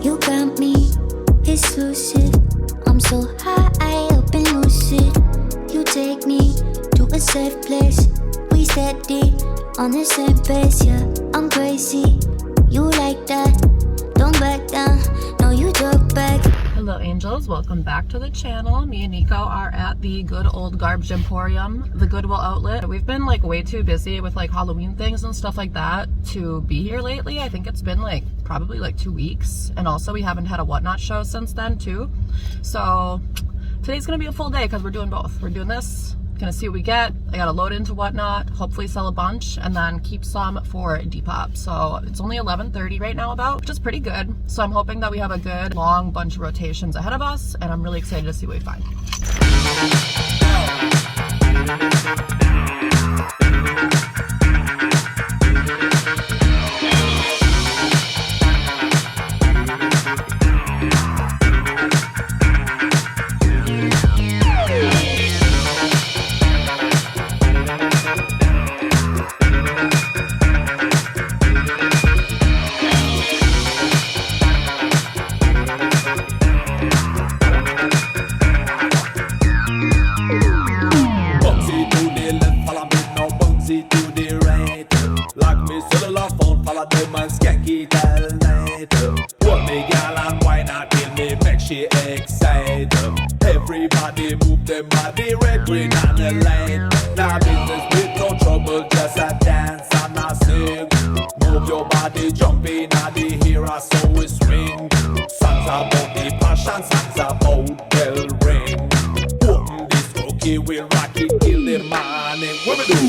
You got me exclusive. I'm so high up and lucid. You take me to a safe place. We steady on the same pace, yeah. I'm crazy, you like that. Don't back down, no you talk back. Hello angels, welcome back to the channel. Me and Nico are at the good old garbage emporium, the Goodwill Outlet. We've been like way too busy with like Halloween things and stuff like that to be here lately. I think it's been like probably like 2 weeks, and also we haven't had a whatnot show since then too. So today's gonna be a full day because we're doing both. We're doing this, gonna see what we get. I gotta load into whatnot, hopefully sell a bunch, and then keep some for depop. So it's only 11:30 right now about, which is pretty good. So I'm hoping that we have a good long bunch of rotations ahead of us, and I'm really excited to see what we find. Everybody move them body, red, green and the light. Now business with no trouble, just a dance and a sing. Move your body, jump in at the hero, so we swing. Songs about the passion, songs about bell ring. Open this cookie, we rock it till the morning. What we do?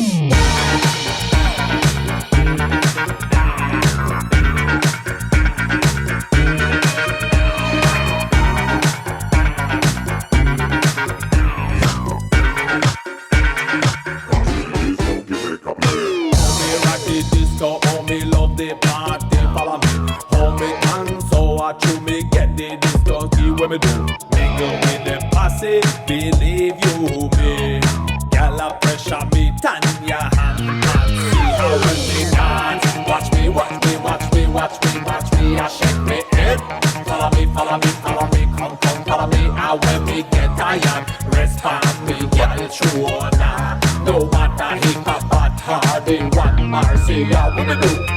When we do mingle with them posse, believe you me. Girl, a pressure me, turn your hand and see how when they dance. Watch me, watch me, watch me, watch me, watch me. I shake me head. Follow me, follow me, follow me. Come, come, follow me. And when we get tired, respond me, girl, true or not. No matter hip hop, but hard, they want mercy. How when we do?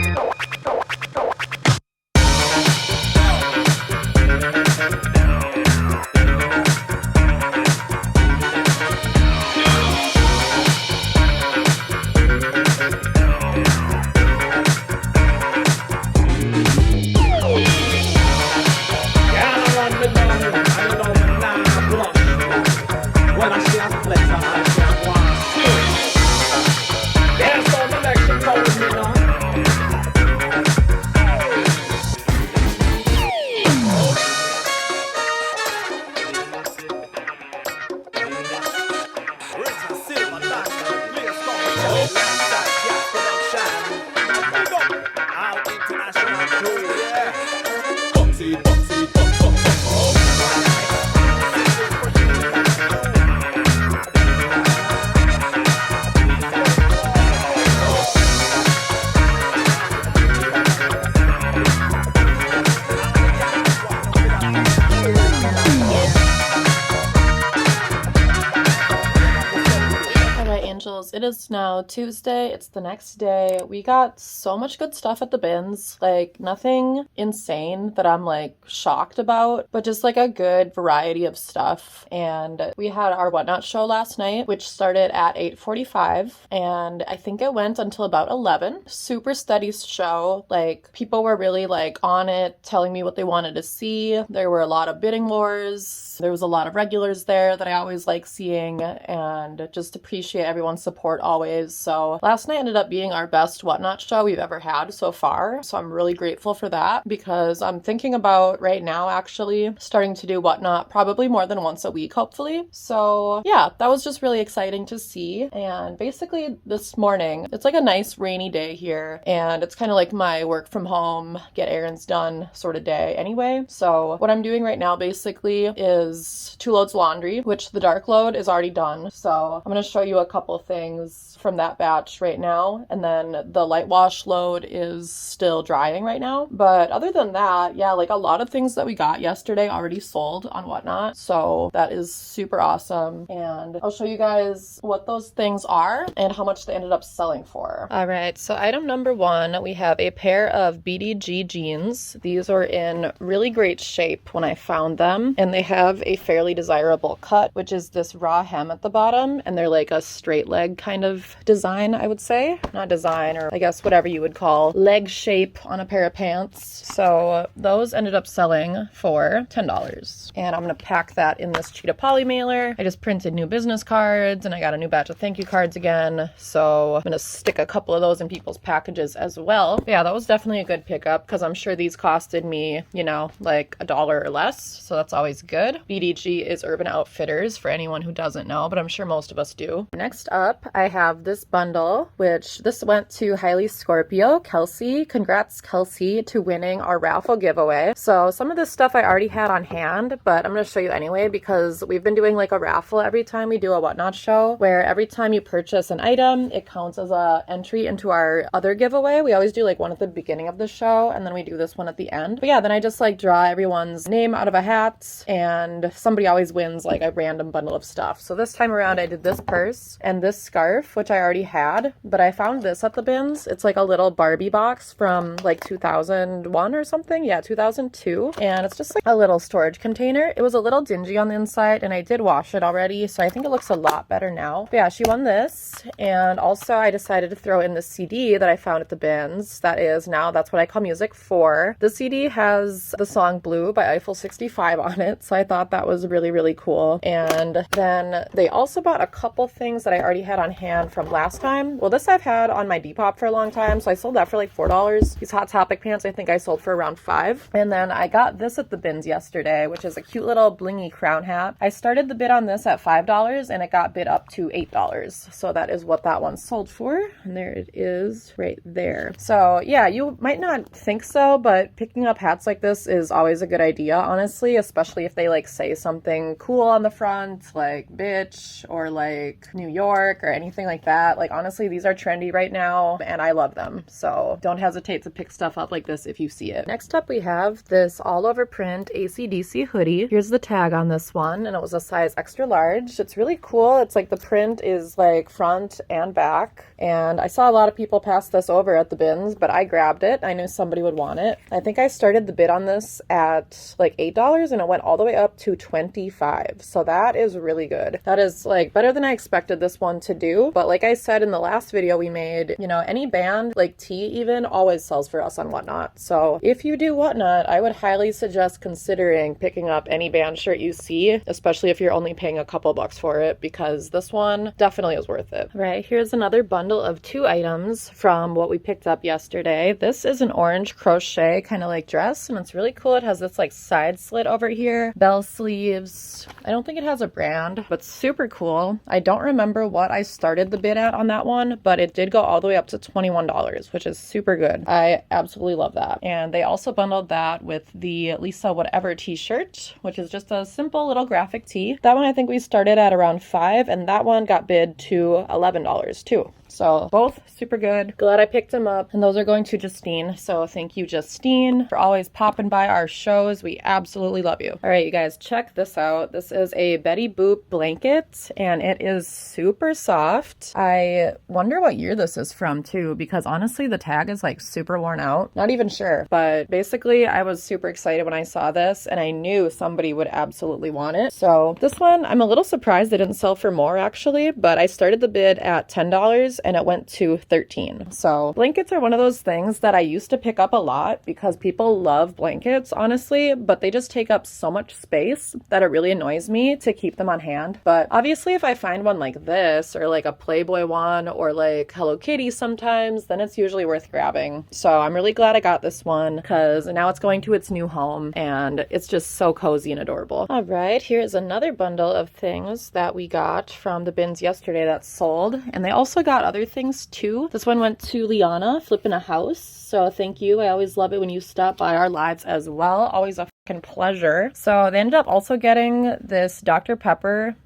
It is now Tuesday. It's the next day. We got so much good stuff at the bins, like nothing insane that I'm like shocked about, but just like a good variety of stuff. And we had our whatnot show last night, which started at 8:45, and I think it went until about 11. Super steady show. Like people were really like on it, telling me what they wanted to see. There were a lot of bidding wars. There was a lot of regulars there that I always like seeing, and just appreciate everyone's support always. So last night ended up being our best whatnot show we've ever had so far. So I'm really grateful for that, because I'm thinking about right now actually starting to do whatnot probably more than once a week, hopefully. So yeah, that was just really exciting to see. And basically this morning, it's like a nice rainy day here, and it's kind of like my work from home, get errands done sort of day anyway. So what I'm doing right now basically is 2 loads laundry, which the dark load is already done. So I'm going to show you a couple things things from that batch right now. And then the light wash load is still drying right now. But other than that, yeah, like a lot of things that we got yesterday already sold on Whatnot. So that is super awesome. And I'll show you guys what those things are and how much they ended up selling for. All right, so item number one, we have a pair of BDG jeans. These are in really great shape when I found them, and they have a fairly desirable cut, which is this raw hem at the bottom, and they're like a straight leg kind of design, I would say. Not design, or I guess whatever you would call leg shape on a pair of pants. So those ended up selling for $10. And I'm gonna pack that in this cheetah poly mailer. I just printed new business cards and I got a new batch of thank you cards again. So I'm gonna stick a couple of those in people's packages as well. But yeah, that was definitely a good pickup because I'm sure these costed me, you know, like $1 or less. So that's always good. BDG is Urban Outfitters for anyone who doesn't know, but I'm sure most of us do. Next up, I have this bundle, which this went to Highly Scorpio, Kelsey. Congrats, Kelsey, to winning our raffle giveaway. So some of this stuff I already had on hand, but I'm going to show you anyway because we've been doing like a raffle every time we do a Whatnot show, where every time you purchase an item, it counts as a entry into our other giveaway. We always do like one at the beginning of the show, and then we do this one at the end. But yeah, then I just like draw everyone's name out of a hat, and somebody always wins like a random bundle of stuff. So this time around, I did this purse and this scarf, which I already had, but I found this at the bins. It's like a little Barbie box from like 2001 or something. Yeah, 2002. And it's just like a little storage container. It was a little dingy on the inside, and I did wash it already, so I think it looks a lot better now. But yeah, she won this. And also I decided to throw in the CD that I found at the bins. That is now That's What I Call Music 4. The CD has the song Blue by Eiffel 65 on it, so I thought that was really, really cool. And then they also bought a couple things that I already had on hand from last time. Well, this I've had on my Depop for a long time, so I sold that for like $4. These Hot Topic pants I think I sold for around $5. And then I got this at the bins yesterday, which is a cute little blingy crown hat. I started the bid on this at $5 and it got bid up to $8. So that is what that one sold for. And there it is right there. So yeah, you might not think so, but picking up hats like this is always a good idea, honestly, especially if they like say something cool on the front, like bitch or like New York or anything like that. Like honestly, these are trendy right now and I love them. So don't hesitate to pick stuff up like this if you see it. Next up, we have this all over print AC/DC hoodie. Here's the tag on this one, and it was a size extra large. It's really cool. It's like the print is like front and back, and I saw a lot of people pass this over at the bins, but I grabbed it. I knew somebody would want it. I think I started the bid on this at like $8 and it went all the way up to $25. So that is really good. That is like better than I expected this one to do. But like I said in the last video we made, you know, any band like T even always sells for us on Whatnot. So if you do Whatnot, I would highly suggest considering picking up any band shirt you see, especially if you're only paying a couple bucks for it, because this one definitely is worth it. Right, here's another bundle of 2 items from what we picked up yesterday. This is an orange crochet kind of like dress, and it's really cool. It has this like side slit over here, bell sleeves. I don't think it has a brand, but super cool. I don't remember what I started the bid at on that one, but it did go all the way up to $21, which is super good. I absolutely love that. And they also bundled that with the Lisa Whatever t-shirt, which is just a simple little graphic tee. That one I think we started at around $5, and that one got bid to $11 too. So both super good. Glad I picked them up. And those are going to Justine. So thank you, Justine, for always popping by our shows. We absolutely love you. All right, you guys, check this out. This is a Betty Boop blanket, and it is super soft. I wonder what year this is from too, because honestly, the tag is like super worn out. Not even sure. But basically, I was super excited when I saw this, and I knew somebody would absolutely want it. So this one, I'm a little surprised they didn't sell for more actually, but I started the bid at $10 and it went to $13. So blankets are one of those things that I used to pick up a lot because people love blankets, honestly, but they just take up so much space that it really annoys me to keep them on hand. But obviously if I find one like this or like a Playboy one or like Hello Kitty sometimes, then it's usually worth grabbing. So I'm really glad I got this one because now it's going to its new home and it's just so cozy and adorable. All right, here's another bundle of things that we got from the bins yesterday that sold, and they also got other things too. This one went to Liana, flipping a house. So thank you. I always love it when you stop by our lives as well. Always a fucking pleasure. So they ended up also getting this Dr. Pepper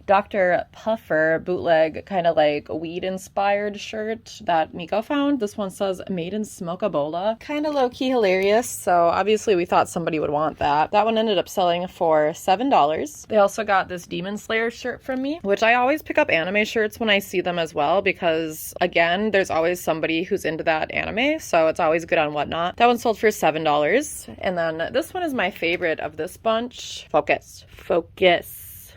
Dr. Puffer bootleg kind of like weed inspired shirt that Nico found. This one says made in Smokabola. Kind of low-key hilarious, so obviously we thought somebody would want that. That one ended up selling for $7. They also got this Demon Slayer shirt from me, which I always pick up anime shirts when I see them as well because, again, there's always somebody who's into that anime, so it's always good on Whatnot. That one sold for $7. And then this one is my favorite of this bunch. Focus.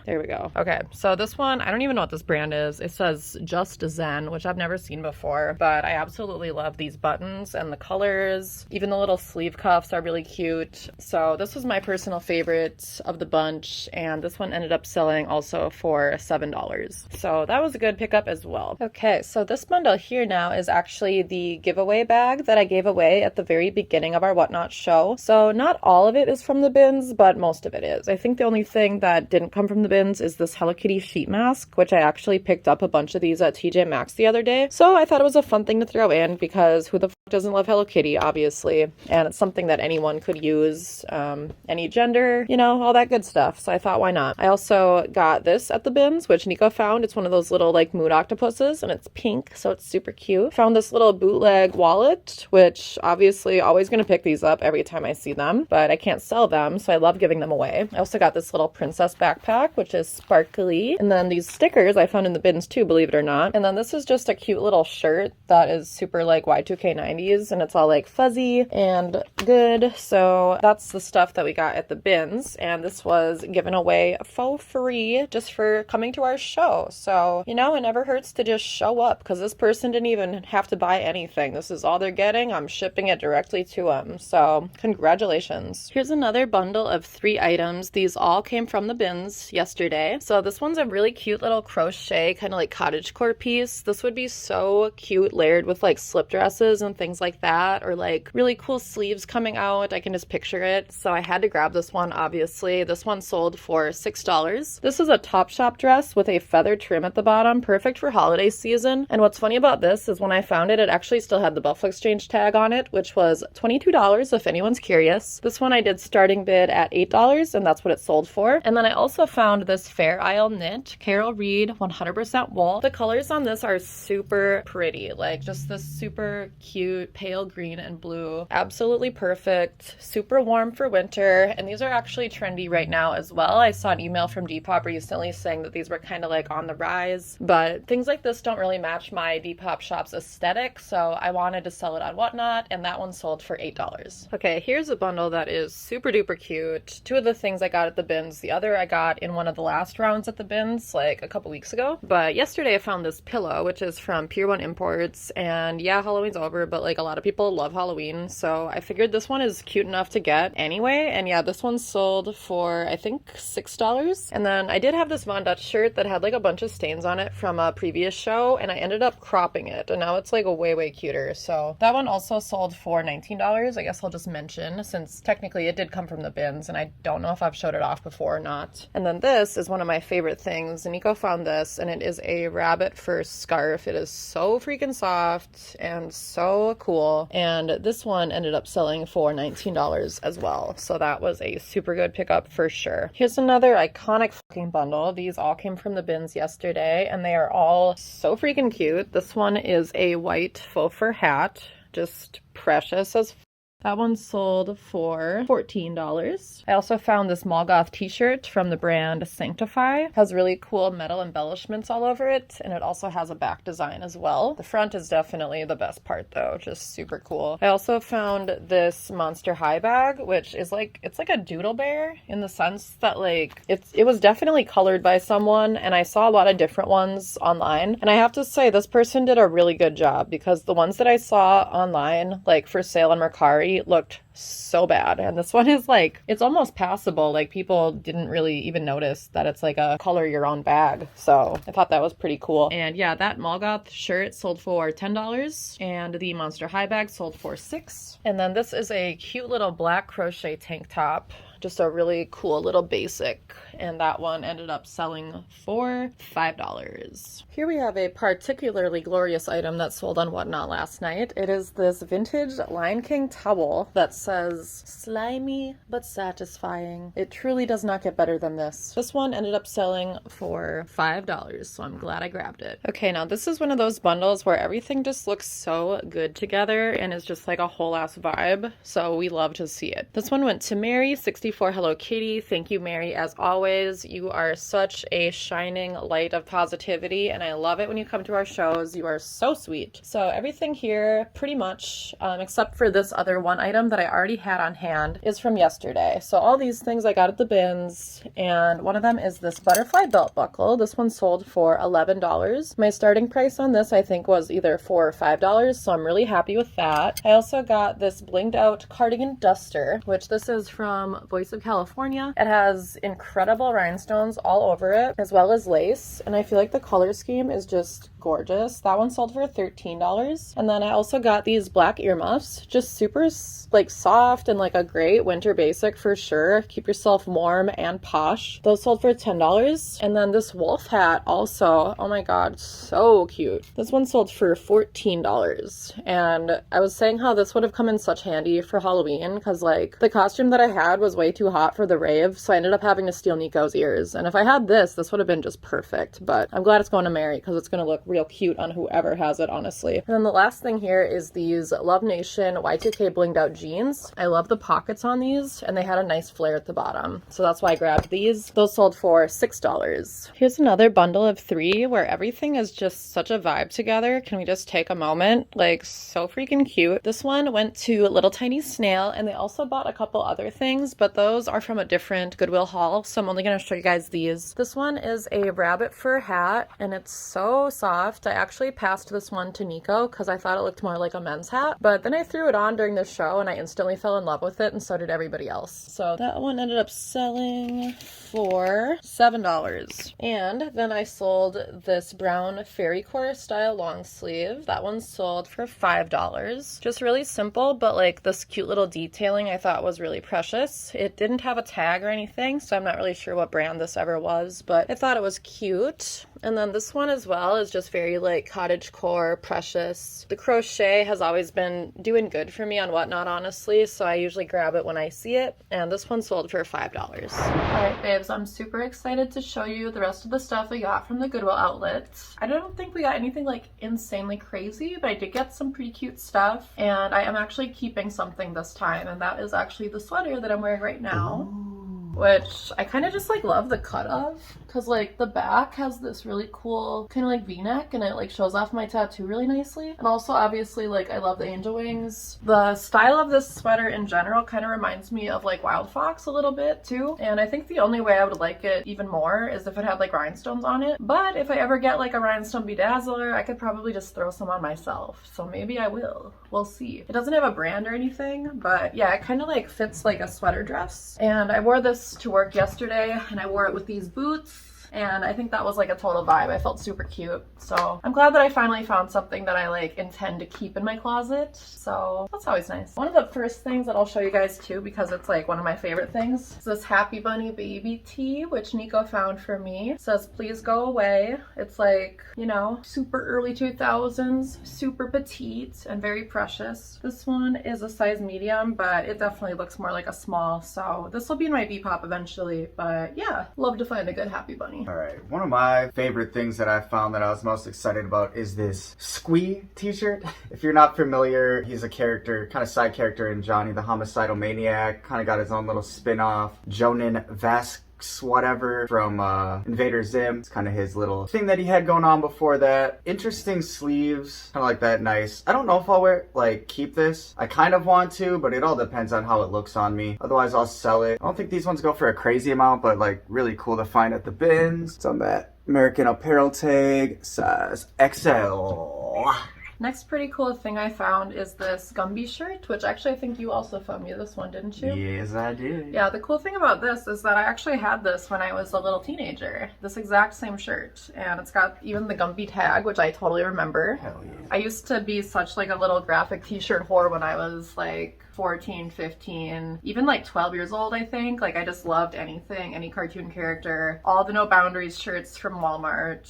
There we go. Okay, so this one, I don't even know what this brand is. It says Just Zen, which I've never seen before, but I absolutely love these buttons and the colors. Even the little sleeve cuffs are really cute. So this was my personal favorite of the bunch, and this one ended up selling also for $7. So that was a good pickup as well. Okay, so this bundle here now is actually the giveaway bag that I gave away at the very beginning of our Whatnot show. So not all of it is from the bins, but most of it is. I think the only thing that didn't come from the bins is this Hello Kitty sheet mask, which I actually picked up a bunch of these at TJ Maxx the other day. So I thought it was a fun thing to throw in because who the f doesn't love Hello Kitty, obviously. And it's something that anyone could use, any gender, you know, all that good stuff. So I thought, why not? I also got this at the bins, which Nico found. It's one of those little like mood octopuses and it's pink, so it's super cute. Found this little bootleg wallet, which obviously always going to pick these up every time I see them, but I can't sell them, so I love giving them away. I also got this little princess backpack, which is sparkly. And then these stickers I found in the bins too, believe it or not. And then this is just a cute little shirt that is super like Y2k 90s and it's all like fuzzy and good. So that's the stuff that we got at the bins. And this was given away for free just for coming to our show. So, you know, it never hurts to just show up because this person didn't even have to buy anything. This is all they're getting. I'm shipping it directly to them. So congratulations. Here's another bundle of 3 items. These all came from the bins yesterday. So this one's a really cute little crochet kind of like cottagecore piece. This would be so cute layered with like slip dresses and things like that, or like really cool sleeves coming out. I can just picture it. So I had to grab this one, obviously. This one sold for $6. This is a Topshop dress with a feather trim at the bottom, perfect for holiday season. And what's funny about this is when I found it, it actually still had the Buffalo Exchange tag on it, which was $22 if anyone's curious. This one I did starting bid at $8 and that's what it sold for. And then I also found this Fair Isle knit, Carol Reed 100% wool. The colors on this are super pretty, like just this super cute pale green and blue. Absolutely perfect, super warm for winter, and these are actually trendy right now as well. I saw an email from Depop recently saying that these were kind of like on the rise, but things like this don't really match my Depop shop's aesthetic, so I wanted to sell it on Whatnot, and that one sold for $8. Okay, here's a bundle that is super duper cute. 2 of the things I got at the bins, the other I got in one of the last rounds at the bins like a couple weeks ago. But yesterday I found this pillow, which is from Pier 1 Imports, and yeah, Halloween's over, but like a lot of people love Halloween, so I figured this one is cute enough to get anyway. And yeah, this one sold for I think $6. And then I did have this Von Dutch shirt that had like a bunch of stains on it from a previous show, and I ended up cropping it, and now it's like a way cuter. So that one also sold for $19. I guess I'll just mention since technically it did come from the bins, and I don't know if I've showed it off before or not. And then this is one of my favorite things. Nico found this, and it is a rabbit fur scarf. It is so freaking soft and so cool, and this one ended up selling for $19 as well, so that was a super good pickup for sure. Here's another iconic fucking bundle. These all came from the bins yesterday, and they are all so freaking cute. This one is a white faux fur hat, just precious as that one sold for $14. I also found this Molgoth t-shirt from the brand Sanctify. It has really cool metal embellishments all over it, and it also has a back design as well. The front is definitely the best part though, just super cool. I also found this Monster High bag, which is like, it's like a doodle bear in the sense that like, it was definitely colored by someone, and I saw a lot of different ones online. And I have to say, this person did a really good job because the ones that I saw online, like for sale on Mercari, looked so bad, and this one is like, it's almost passable. Like people didn't really even notice that it's like a color your own bag, so I thought that was pretty cool. And yeah, that Molgoth shirt sold for $10, and the Monster High bag sold for $6. And then this is a cute little black crochet tank top. Just a really cool little basic. And that one ended up selling for $5. Here we have a particularly glorious item that sold on Whatnot last night. It is this vintage Lion King towel that says slimy but satisfying. It truly does not get better than this. This one ended up selling for $5, so I'm glad I grabbed it. Okay, now this is one of those bundles where everything just looks so good together and is just like a whole ass vibe, so we love to see it. This one went to Mary, 64 Hello Kitty. Thank you, Mary, as always. You are such a shining light of positivity, and I love it when you come to our shows. You are so sweet. So everything here, pretty much, except for this other one item that I already had on hand, is from yesterday. So all these things I got at the bins, and one of them is this butterfly belt buckle. This one sold for $11. My starting price on this, I think, was either $4 or $5, so I'm really happy with that. I also got this blinged out cardigan duster, which this is from Voice of California. It has incredible rhinestones all over it, as well as lace, and I feel like the color scheme is just gorgeous. That one sold for $13. And then I also got these black earmuffs, just super like soft and like a great winter basic for sure. Keep yourself warm and posh. Those sold for $10. And then this wolf hat also, oh my god, so cute. This one sold for $14. And I was saying how this would have come in such handy for Halloween because like the costume that I had was way too hot for the rave, so I ended up having to steal Nico's ears. And if I had this would have been just perfect. But I'm glad it's going to Mary because it's going to look real cute on whoever has it, honestly. And then the last thing here is these Love Nation Y2k blinged out jeans. I love the pockets on these, and they had a nice flare at the bottom, so that's why I grabbed these. Those sold for $6. Here's another bundle of 3 where everything is just such a vibe together. Can we just take a moment? Like, so freaking cute. This one went to Little Tiny Snail, and they also bought a couple other things, but those are from a different Goodwill haul, so I'm only going to show you guys these. This one is a rabbit fur hat, and it's so soft. I actually passed this one to Nico because I thought it looked more like a men's hat, but then I threw it on during the show and I instantly fell in love with it, and so did everybody else. So that one ended up selling for $7. And then I sold this brown fairy core style long sleeve. That one sold for $5. Just really simple, but like this cute little detailing I thought was really precious. It didn't have a tag or anything, so I'm not really sure what brand this ever was, but I thought it was cute. And then this one as well is just very like cottagecore, precious. The crochet has always been doing good for me on Whatnot, honestly, so I usually grab it when I see it, and this one sold for $5. Alright babes, I'm super excited to show you the rest of the stuff we got from the Goodwill outlet. I don't think we got anything like insanely crazy, but I did get some pretty cute stuff, and I am actually keeping something this time, and that is actually the sweater that I'm wearing right now. Which I kind of just like love the cut of, because like the back has this really cool kind of like v-neck, and it like shows off my tattoo really nicely. And also obviously like I love the angel wings. The style of this sweater in general kind of reminds me of like Wild Fox a little bit too, and I think the only way I would like it even more is if it had like rhinestones on it. But if I ever get like a rhinestone bedazzler, I could probably just throw some on myself, so maybe I will. We'll see. It doesn't have a brand or anything, but yeah, it kind of like fits like a sweater dress. And I wore this to work yesterday, and I wore it with these boots, and I think that was like a total vibe. I felt super cute, so I'm glad that I finally found something that I like intend to keep in my closet, so that's always nice. One of the first things that I'll show you guys too, because it's like one of my favorite things, is this Happy Bunny baby tee, which Nico found for me. It says please go away. It's like, you know, super early 2000s, super petite and very precious. This one is a size medium, but it definitely looks more like a small, so this will be in my depop eventually. But yeah, love to find a good Happy Bunny. Alright, one of my favorite things that I found that I was most excited about is this Squee t-shirt. If you're not familiar, he's a character, kind of side character in Johnny the Homicidal Maniac, kind of got his own little spin-off. Jonan Vasquez, whatever, from Invader Zim. It's kind of his little thing that he had going on before that. Interesting sleeves, kind of like that, nice. I don't know if I'll keep this. I kind of want to, but it all depends on how it looks on me. Otherwise, I'll sell it. I don't think these ones go for a crazy amount, but like really cool to find at the bins. It's on that American Apparel tag, size XL. Next pretty cool thing I found is this Gumby shirt, which actually I think you also found me this one, didn't you? Yes, I did. Yeah, the cool thing about this is that I actually had this when I was a little teenager. This exact same shirt. And it's got even the Gumby tag, which I totally remember. Hell yeah. I used to be such like a little graphic t-shirt whore when I was like 14, 15, even like 12 years old, I think. Like I just loved anything, any cartoon character. All the No Boundaries shirts from Walmart.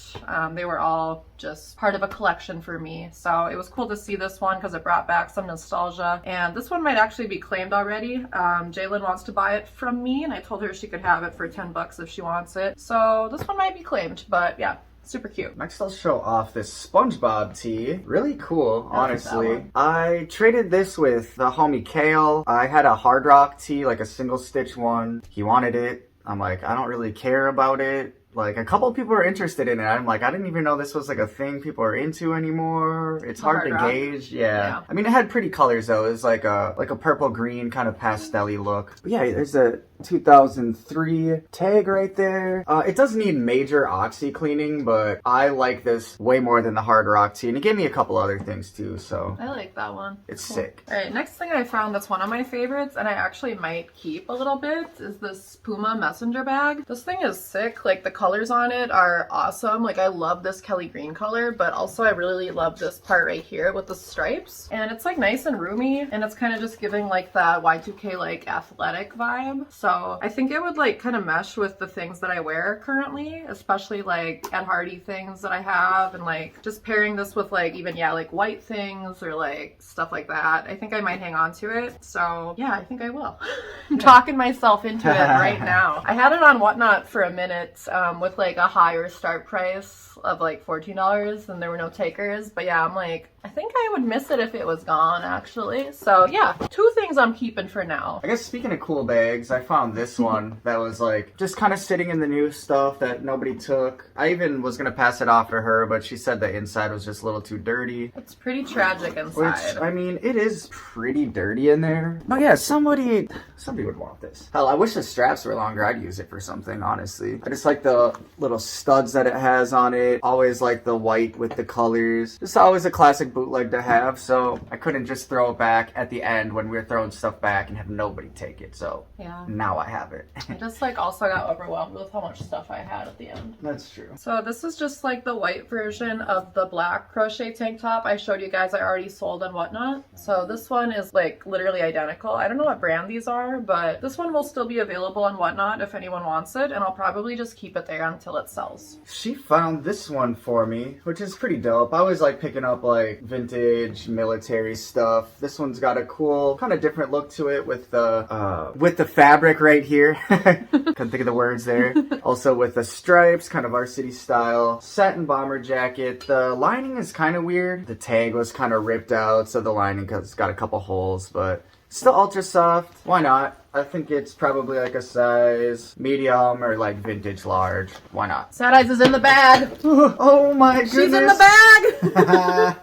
They were all just part of a collection for me. So it was cool to see this one because it brought back some nostalgia. And this one might actually be claimed already. Jalen wants to buy it from me, and I told her she could have it for 10 bucks if she wants it. So this one might be claimed, but yeah. Super cute. Next, I'll show off this SpongeBob tee. Really cool, honestly. I traded this with the homie Kale. I had a Hard Rock tee, like a single stitch one. He wanted it. I'm like, I don't really care about it. Like, a couple people are interested in it. I'm like, I didn't even know this was like a thing people are into anymore. It's hard to gauge. Yeah. I mean, it had pretty colors though. It was like a purple green kind of pastel-y look. But yeah, there's a 2003 tag right there. It does need major oxy cleaning, but I like this way more than the Hard Rock tee, and it gave me a couple other things too, so I like that one. It's cool. Sick. All right, next thing I found that's one of my favorites, and I actually might keep a little bit, is this Puma messenger bag. This thing is sick. Like the colors on it are awesome. Like I love this Kelly green color, but also I really love this part right here with the stripes, and it's like nice and roomy, and it's kind of just giving like that Y2k like athletic vibe. So I think it would like kind of mesh with the things that I wear currently, especially like Ed Hardy things that I have, and like just pairing this with like even like white things or like stuff like that. I think I might hang on to it. So yeah, I think I will. I'm talking myself into it right now. I had it on Whatnot for a minute with like a higher start price of like $14 and there were no takers, but yeah, I'm like, I think I would miss it if it was gone actually. So yeah, 2 things I'm keeping for now. I guess speaking of cool bags, I found this one that was like just kind of sitting in the new stuff that nobody took. I even was gonna pass it off for her, but she said the inside was just a little too dirty. It's pretty tragic inside. Which, I mean, it is pretty dirty in there. But yeah, somebody would want this. Hell, I wish the straps were longer. I'd use it for something, honestly. I just like the little studs that it has on it. Always like the white with the colors. Just always a classic bootleg to have, so I couldn't just throw it back at the end when we were throwing stuff back and have nobody take it. So yeah, now I have it. I just like also got overwhelmed with how much stuff I had at the end. That's true. So this is just like the white version of the black crochet tank top I showed you guys I already sold and Whatnot. So this one is like literally identical. I don't know what brand these are, but this one will still be available on Whatnot if anyone wants it, and I'll probably just keep it there until it sells. She found this one for me, which is pretty dope. I always like picking up like vintage military stuff. This one's got a cool kind of different look to it with the fabric right here. Couldn't think of the words there. Also with the stripes, kind of varsity style. Satin bomber jacket. The lining is kind of weird. The tag was kind of ripped out, so the lining has got a couple holes, but still ultra soft. Why not? I think it's probably like a size medium or like vintage large. Why not? Sad Eyes is in the bag. Oh my goodness. She's in the bag.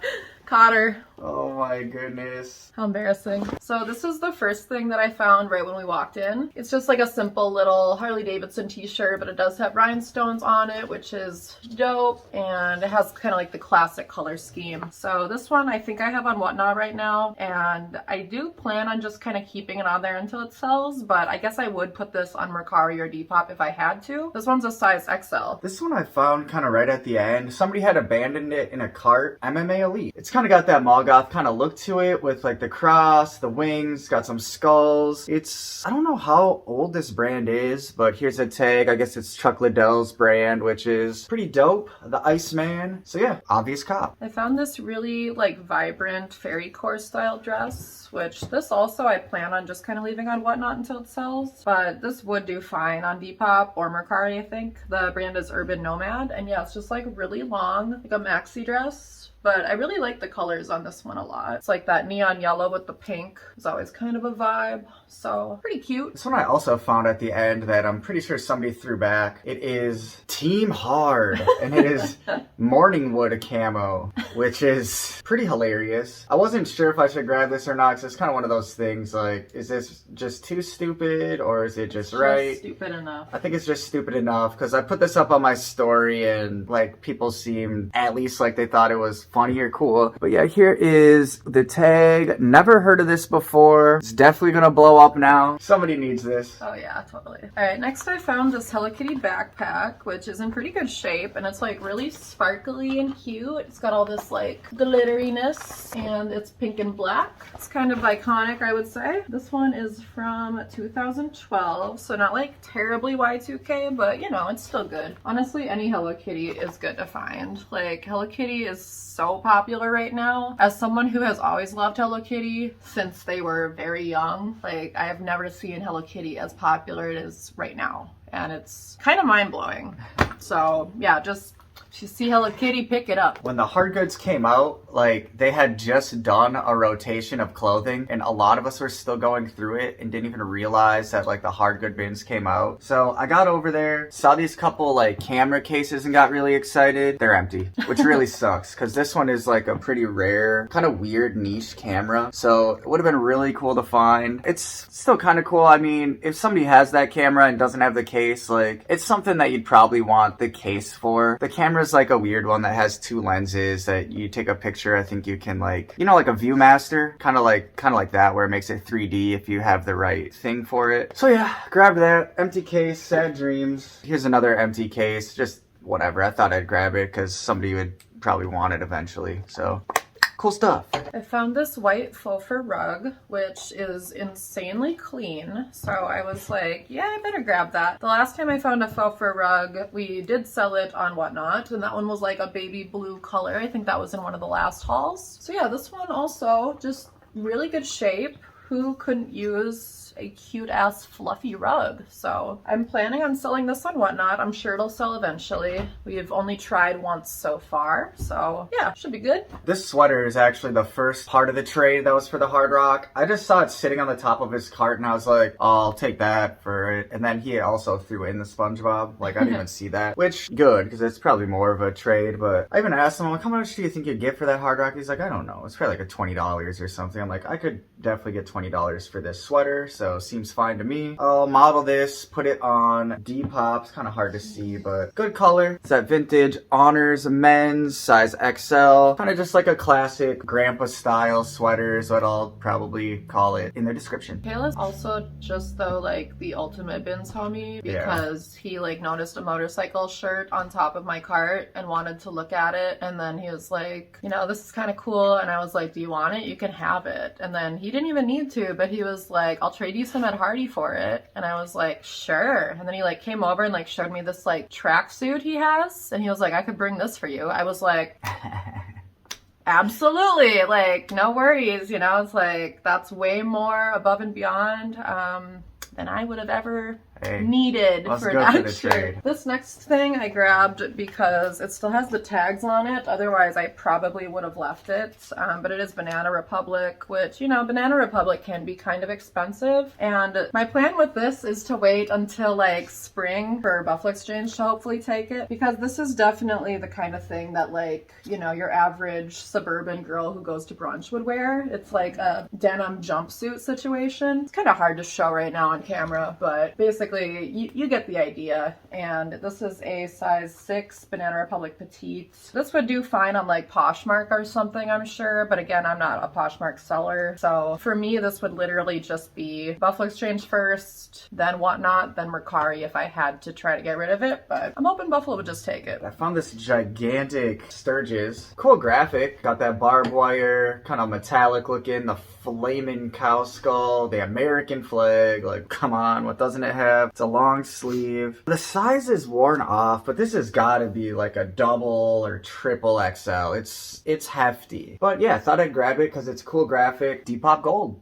Caught her. Oh my goodness. How embarrassing. So this is the first thing that I found right when we walked in. It's just like a simple little Harley Davidson t-shirt, but it does have rhinestones on it, which is dope, and it has kind of like the classic color scheme. So this one I think I have on Whatnot right now, and I do plan on just kind of keeping it on there until it sells, but I guess I would put this on Mercari or Depop if I had to. This one's a size XL. This one I found kind of right at the end. Somebody had abandoned it in a cart. MMA Elite. It's kind of got that Goth kind of look to it with like the cross, the wings, got some skulls. I don't know how old this brand is, but here's a tag. I guess it's Chuck Liddell's brand, which is pretty dope. The Iceman. So yeah, obvious cop. I found this really like vibrant fairy core style dress, which this also I plan on just kind of leaving on Whatnot until it sells, but this would do fine on Depop or Mercari, I think. The brand is Urban Nomad, and yeah, it's just like really long, like a maxi dress. But I really like the colors on this one a lot. It's like that neon yellow with the pink. It's always kind of a vibe. So pretty cute. This one I also found at the end that I'm pretty sure somebody threw back. It is Team Hard, and it is Morningwood camo, which is pretty hilarious. I wasn't sure if I should grab this or not, because it's kind of one of those things like, is this just too stupid or is it just right? Just stupid enough. I think it's just stupid enough, because I put this up on my story and like people seemed at least like they thought it was funny or cool. But yeah, here is the tag. Never heard of this before. It's definitely gonna blow up now. Somebody needs this. Oh yeah, totally. All right, next I found this Hello Kitty backpack, which is in pretty good shape, and it's like really sparkly and cute. It's got all this like glitteriness, and it's pink and black. It's kind of iconic, I would say. This one is from 2012, so not like terribly Y2K, but you know, it's still good. Honestly, any Hello Kitty is good to find. Like, Hello Kitty is so popular right now. As someone who has always loved Hello Kitty since they were very young, like, I have never seen Hello Kitty as popular it is right now, and it's kind of mind-blowing. So yeah, just if you see Hello Kitty, pick it up. When the hard goods came out, like, they had just done a rotation of clothing, and a lot of us were still going through it and didn't even realize that, like, the hard good bins came out. So I got over there, saw these couple, like, camera cases and got really excited. They're empty, which really sucks, because this one is, like, a pretty rare, kind of weird niche camera. So it would have been really cool to find. It's still kind of cool. I mean, if somebody has that camera and doesn't have the case, like, it's something that you'd probably want the case for. The camera's like a weird one that has two lenses that you take a picture. I think you can, like, you know, like a Viewmaster, kind of like that, where it makes it 3D if you have the right thing for it. So yeah, grab that. Empty case, sad dreams. Here's another empty case, just whatever. I thought I'd grab it because somebody would probably want it eventually. So cool stuff. I found this white faux fur rug, which is insanely clean. So I was like, yeah, I better grab that. The last time I found a faux fur rug, we did sell it on Whatnot, and that one was like a baby blue color. I think that was in one of the last hauls. So yeah, this one also just really good shape. Who couldn't use a cute ass fluffy rug? So I'm planning on selling this on Whatnot. I'm sure it'll sell eventually. We've only tried once so far, so yeah, should be good. This sweater is actually the first part of the trade that was for the Hard Rock. I just saw it sitting on the top of his cart and I was like, oh, I'll take that for it. And then he also threw in the SpongeBob. Like, I didn't even see that, which good, because it's probably more of a trade. But I even asked him, like, how much do you think you'd get for that Hard Rock? He's like, I don't know. It's probably like a $20 or something. I'm like, I could definitely get $20 for this sweater, so seems fine to me. I'll model this, put it on Depop. It's kind of hard to see, but good color. It's that vintage Honors men's size XL, kind of just like a classic grandpa style sweater is what I'll probably call it in the description. Kayla's also just though like the ultimate bins homie, because he like noticed a motorcycle shirt on top of my cart and wanted to look at it, and then he was like, you know, this is kind of cool, and I was like, do you want it? You can have it. And then he didn't even need to, but he was like, I'll trade you some at Hardy for it. And I was like, sure. And then he like came over and like showed me this like tracksuit he has, and he was like, I could bring this for you. I was like, absolutely, like, no worries, you know. It's like, that's way more above and beyond than I would have ever needed for that shirt. This next thing I grabbed because it still has the tags on it, otherwise I probably would have left it, but it is Banana Republic, which, you know, Banana Republic can be kind of expensive, and my plan with this is to wait until like spring for Buffalo Exchange to hopefully take it, because this is definitely the kind of thing that, like, you know, your average suburban girl who goes to brunch would wear. It's like a denim jumpsuit situation. It's kind of hard to show right now on camera, but basically you get the idea. And this is a size 6 Banana Republic petite. This would do fine on like Poshmark or something, I'm sure, but again, I'm not a Poshmark seller, so for me this would literally just be Buffalo Exchange first, then Whatnot, then Mercari if I had to try to get rid of it, but I'm hoping Buffalo would just take it. I found this gigantic Sturgis. Cool graphic. Got that barbed wire, kind of metallic looking, the flaming cow skull, the American flag. Like, come on, what doesn't it have? It's a long sleeve. The size is worn off, but this has got to be like a double or triple XL. It's hefty. But yeah, I thought I'd grab it because it's cool graphic. Depop gold.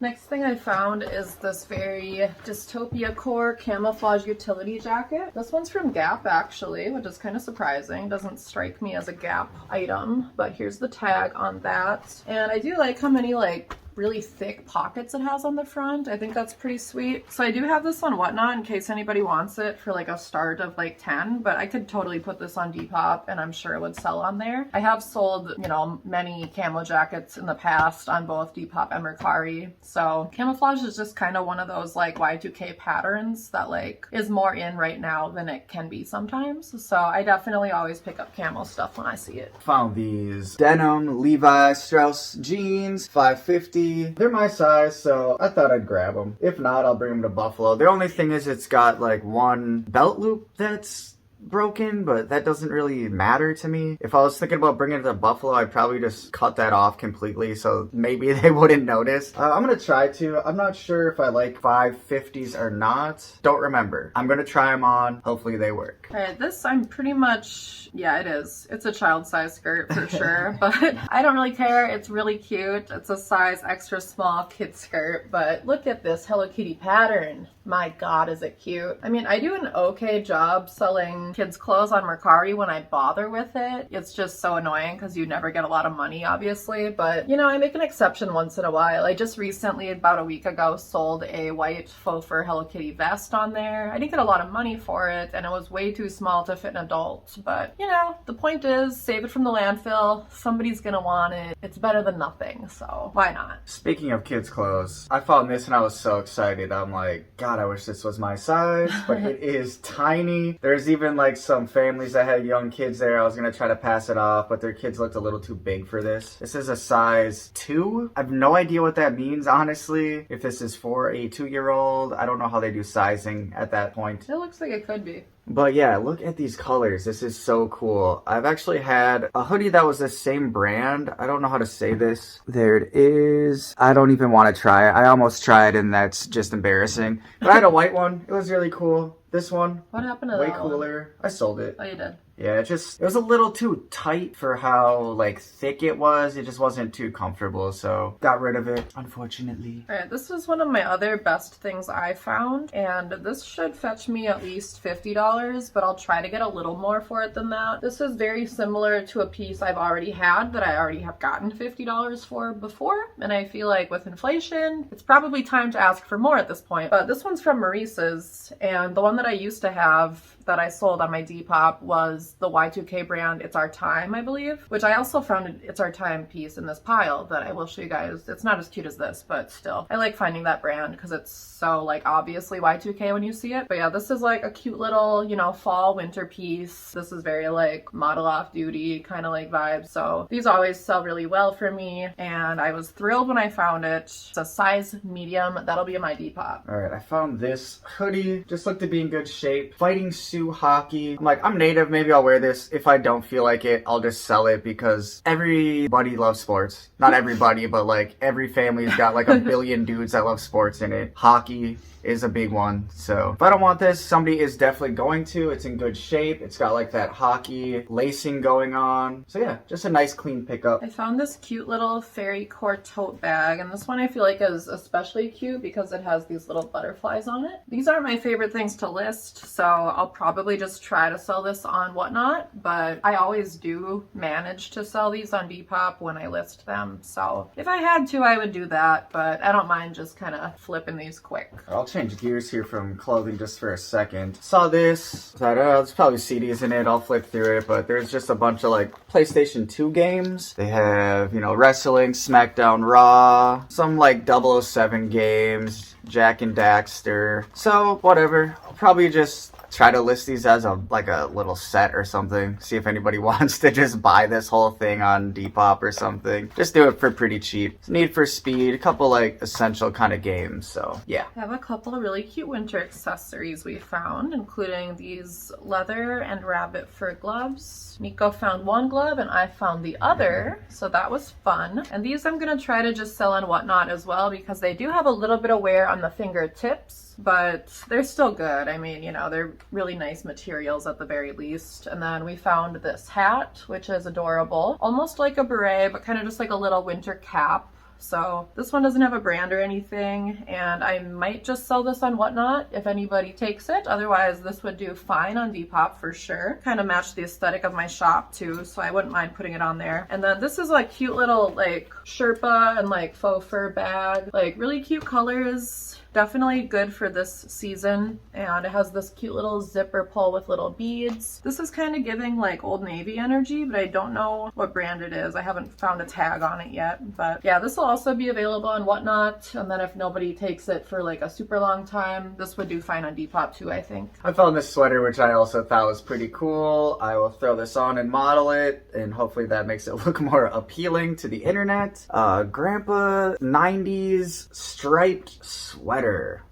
Next thing I found is this very dystopia core camouflage utility jacket. This one's from Gap actually, which is kind of surprising. Doesn't strike me as a Gap item, but here's the tag on that. And I do like how many like really thick pockets it has on the front. I think that's pretty sweet. So I do have this on Whatnot in case anybody wants it for like a start of like 10, but I could totally put this on Depop and I'm sure it would sell on there. I have sold, you know, many camo jackets in the past on both Depop and Mercari. So camouflage is just kind of one of those like Y2K patterns that like is more in right now than it can be sometimes. So I definitely always pick up camo stuff when I see it. Found these denim Levi Strauss jeans, $5.50. They're my size, so I thought I'd grab them. If not, I'll bring them to Buffalo. The only thing is it's got like one belt loop that's broken, but that doesn't really matter to me. If I was thinking about bringing it to Buffalo, I'd probably just cut that off completely so maybe they wouldn't notice. I'm gonna try to. I'm not sure if I like 550s or not. Don't remember. I'm gonna try them on. Hopefully they work. All right, this I'm pretty much, yeah, it is. It's a child size skirt for sure, but I don't really care. It's really cute. It's a size extra small kid skirt, but look at this Hello Kitty pattern. My God, is it cute. I mean, I do an okay job selling kids clothes on Mercari when I bother with it. It's just so annoying because you never get a lot of money, obviously, but you know, I make an exception once in a while. I just recently, about a week ago, sold a white faux fur Hello Kitty vest on there. I didn't get a lot of money for it and it was way too small to fit an adult, but you know, the point is save it from the landfill. Somebody's gonna want it. It's better than nothing, so why not? Speaking of kids clothes, I found this and I was so excited. I'm like, God, I wish this was my size, but it is tiny. There's even like some families that had young kids there. I was gonna try to pass it off, but their kids looked a little too big for this. This is a size 2. I have no idea what that means, honestly. If this is for a 2-year-old, I don't know how they do sizing at that point. It looks like it could be. But yeah, look at these colors. This is so cool. I've actually had a hoodie that was the same brand. I don't know how to say this. There it is. I don't even want to try it. I almost tried and that's just embarrassing. But I had a white one. It was really cool. This one, what happened to way that cooler. I sold it. Oh, you did? Yeah, it was a little too tight for how like thick it was. It just wasn't too comfortable, so got rid of it, unfortunately. All right, this was one of my other best things I found, and this should fetch me at least $50, but I'll try to get a little more for it than that. This is very similar to a piece I've already had that I already have gotten $50 for before, and I feel like with inflation, it's probably time to ask for more at this point. But this one's from Maurice's, and the one that I used to have that I sold on my Depop was the Y2K brand It's Our Time, I believe, which I also found an It's Our Time piece in this pile that I will show you guys. It's not as cute as this, but still. I like finding that brand because it's so like obviously Y2K when you see it. But yeah, this is like a cute little, you know, fall winter piece. This is very like model off duty kind of like vibes. So these always sell really well for me and I was thrilled when I found it. It's a size medium. That'll be in my Depop. All right, I found this hoodie. Just looked to be in good shape. Fighting Sioux hockey. I'm like, I'm native, maybe I'll wear this. If I don't feel like it, I'll just sell it because everybody loves sports. Not everybody, but like every family's got like a billion dudes that love sports in it. Hockey is a big one. So if I don't want this, somebody is definitely going to. It's in good shape. It's got like that hockey lacing going on. So yeah, just a nice clean pickup. I found this cute little fairy core tote bag, and this one I feel like is especially cute because it has these little butterflies on it. These aren't my favorite things to list, so I'll probably just try to sell this on Whatnot, but I always do manage to sell these on Depop when I list them. So if I had to, I would do that, but I don't mind just kind of flipping these quick. I'll change gears here from clothing just for a second. Saw this. Thought, oh, there's probably CDs in it. I'll flip through it, but there's just a bunch of like PlayStation 2 games. They have, you know, Wrestling, SmackDown, Raw, some like 007 games, Jack and Daxter. So whatever. I'll probably just try to list these as a little set or something. See if anybody wants to just buy this whole thing on Depop or something. Just do it for pretty cheap. It's Need for Speed, a couple like essential kind of games. So yeah. I have a couple of really cute winter accessories we found, including these leather and rabbit fur gloves. Nico found one glove and I found the other, so that was fun. And these I'm gonna try to just sell on Whatnot as well because they do have a little bit of wear on the fingertips, but they're still good. I mean, you know, they're really nice materials at the very least. And then we found this hat, which is adorable. Almost like a beret, but kind of just like a little winter cap. So this one doesn't have a brand or anything, and I might just sell this on Whatnot if anybody takes it. Otherwise, this would do fine on Depop for sure. Kind of match the aesthetic of my shop too, so I wouldn't mind putting it on there. And then this is like cute little like Sherpa and like faux fur bag, like really cute colors. Definitely good for this season, and it has this cute little zipper pull with little beads. This is kind of giving like Old Navy energy, but I don't know what brand it is. I haven't found a tag on it yet, but yeah, this will also be available on Whatnot, and then if nobody takes it for like a super long time, this would do fine on Depop too, I think. I found this sweater, which I also thought was pretty cool. I will throw this on and model it, and hopefully that makes it look more appealing to the internet. Grandpa 90s striped sweater.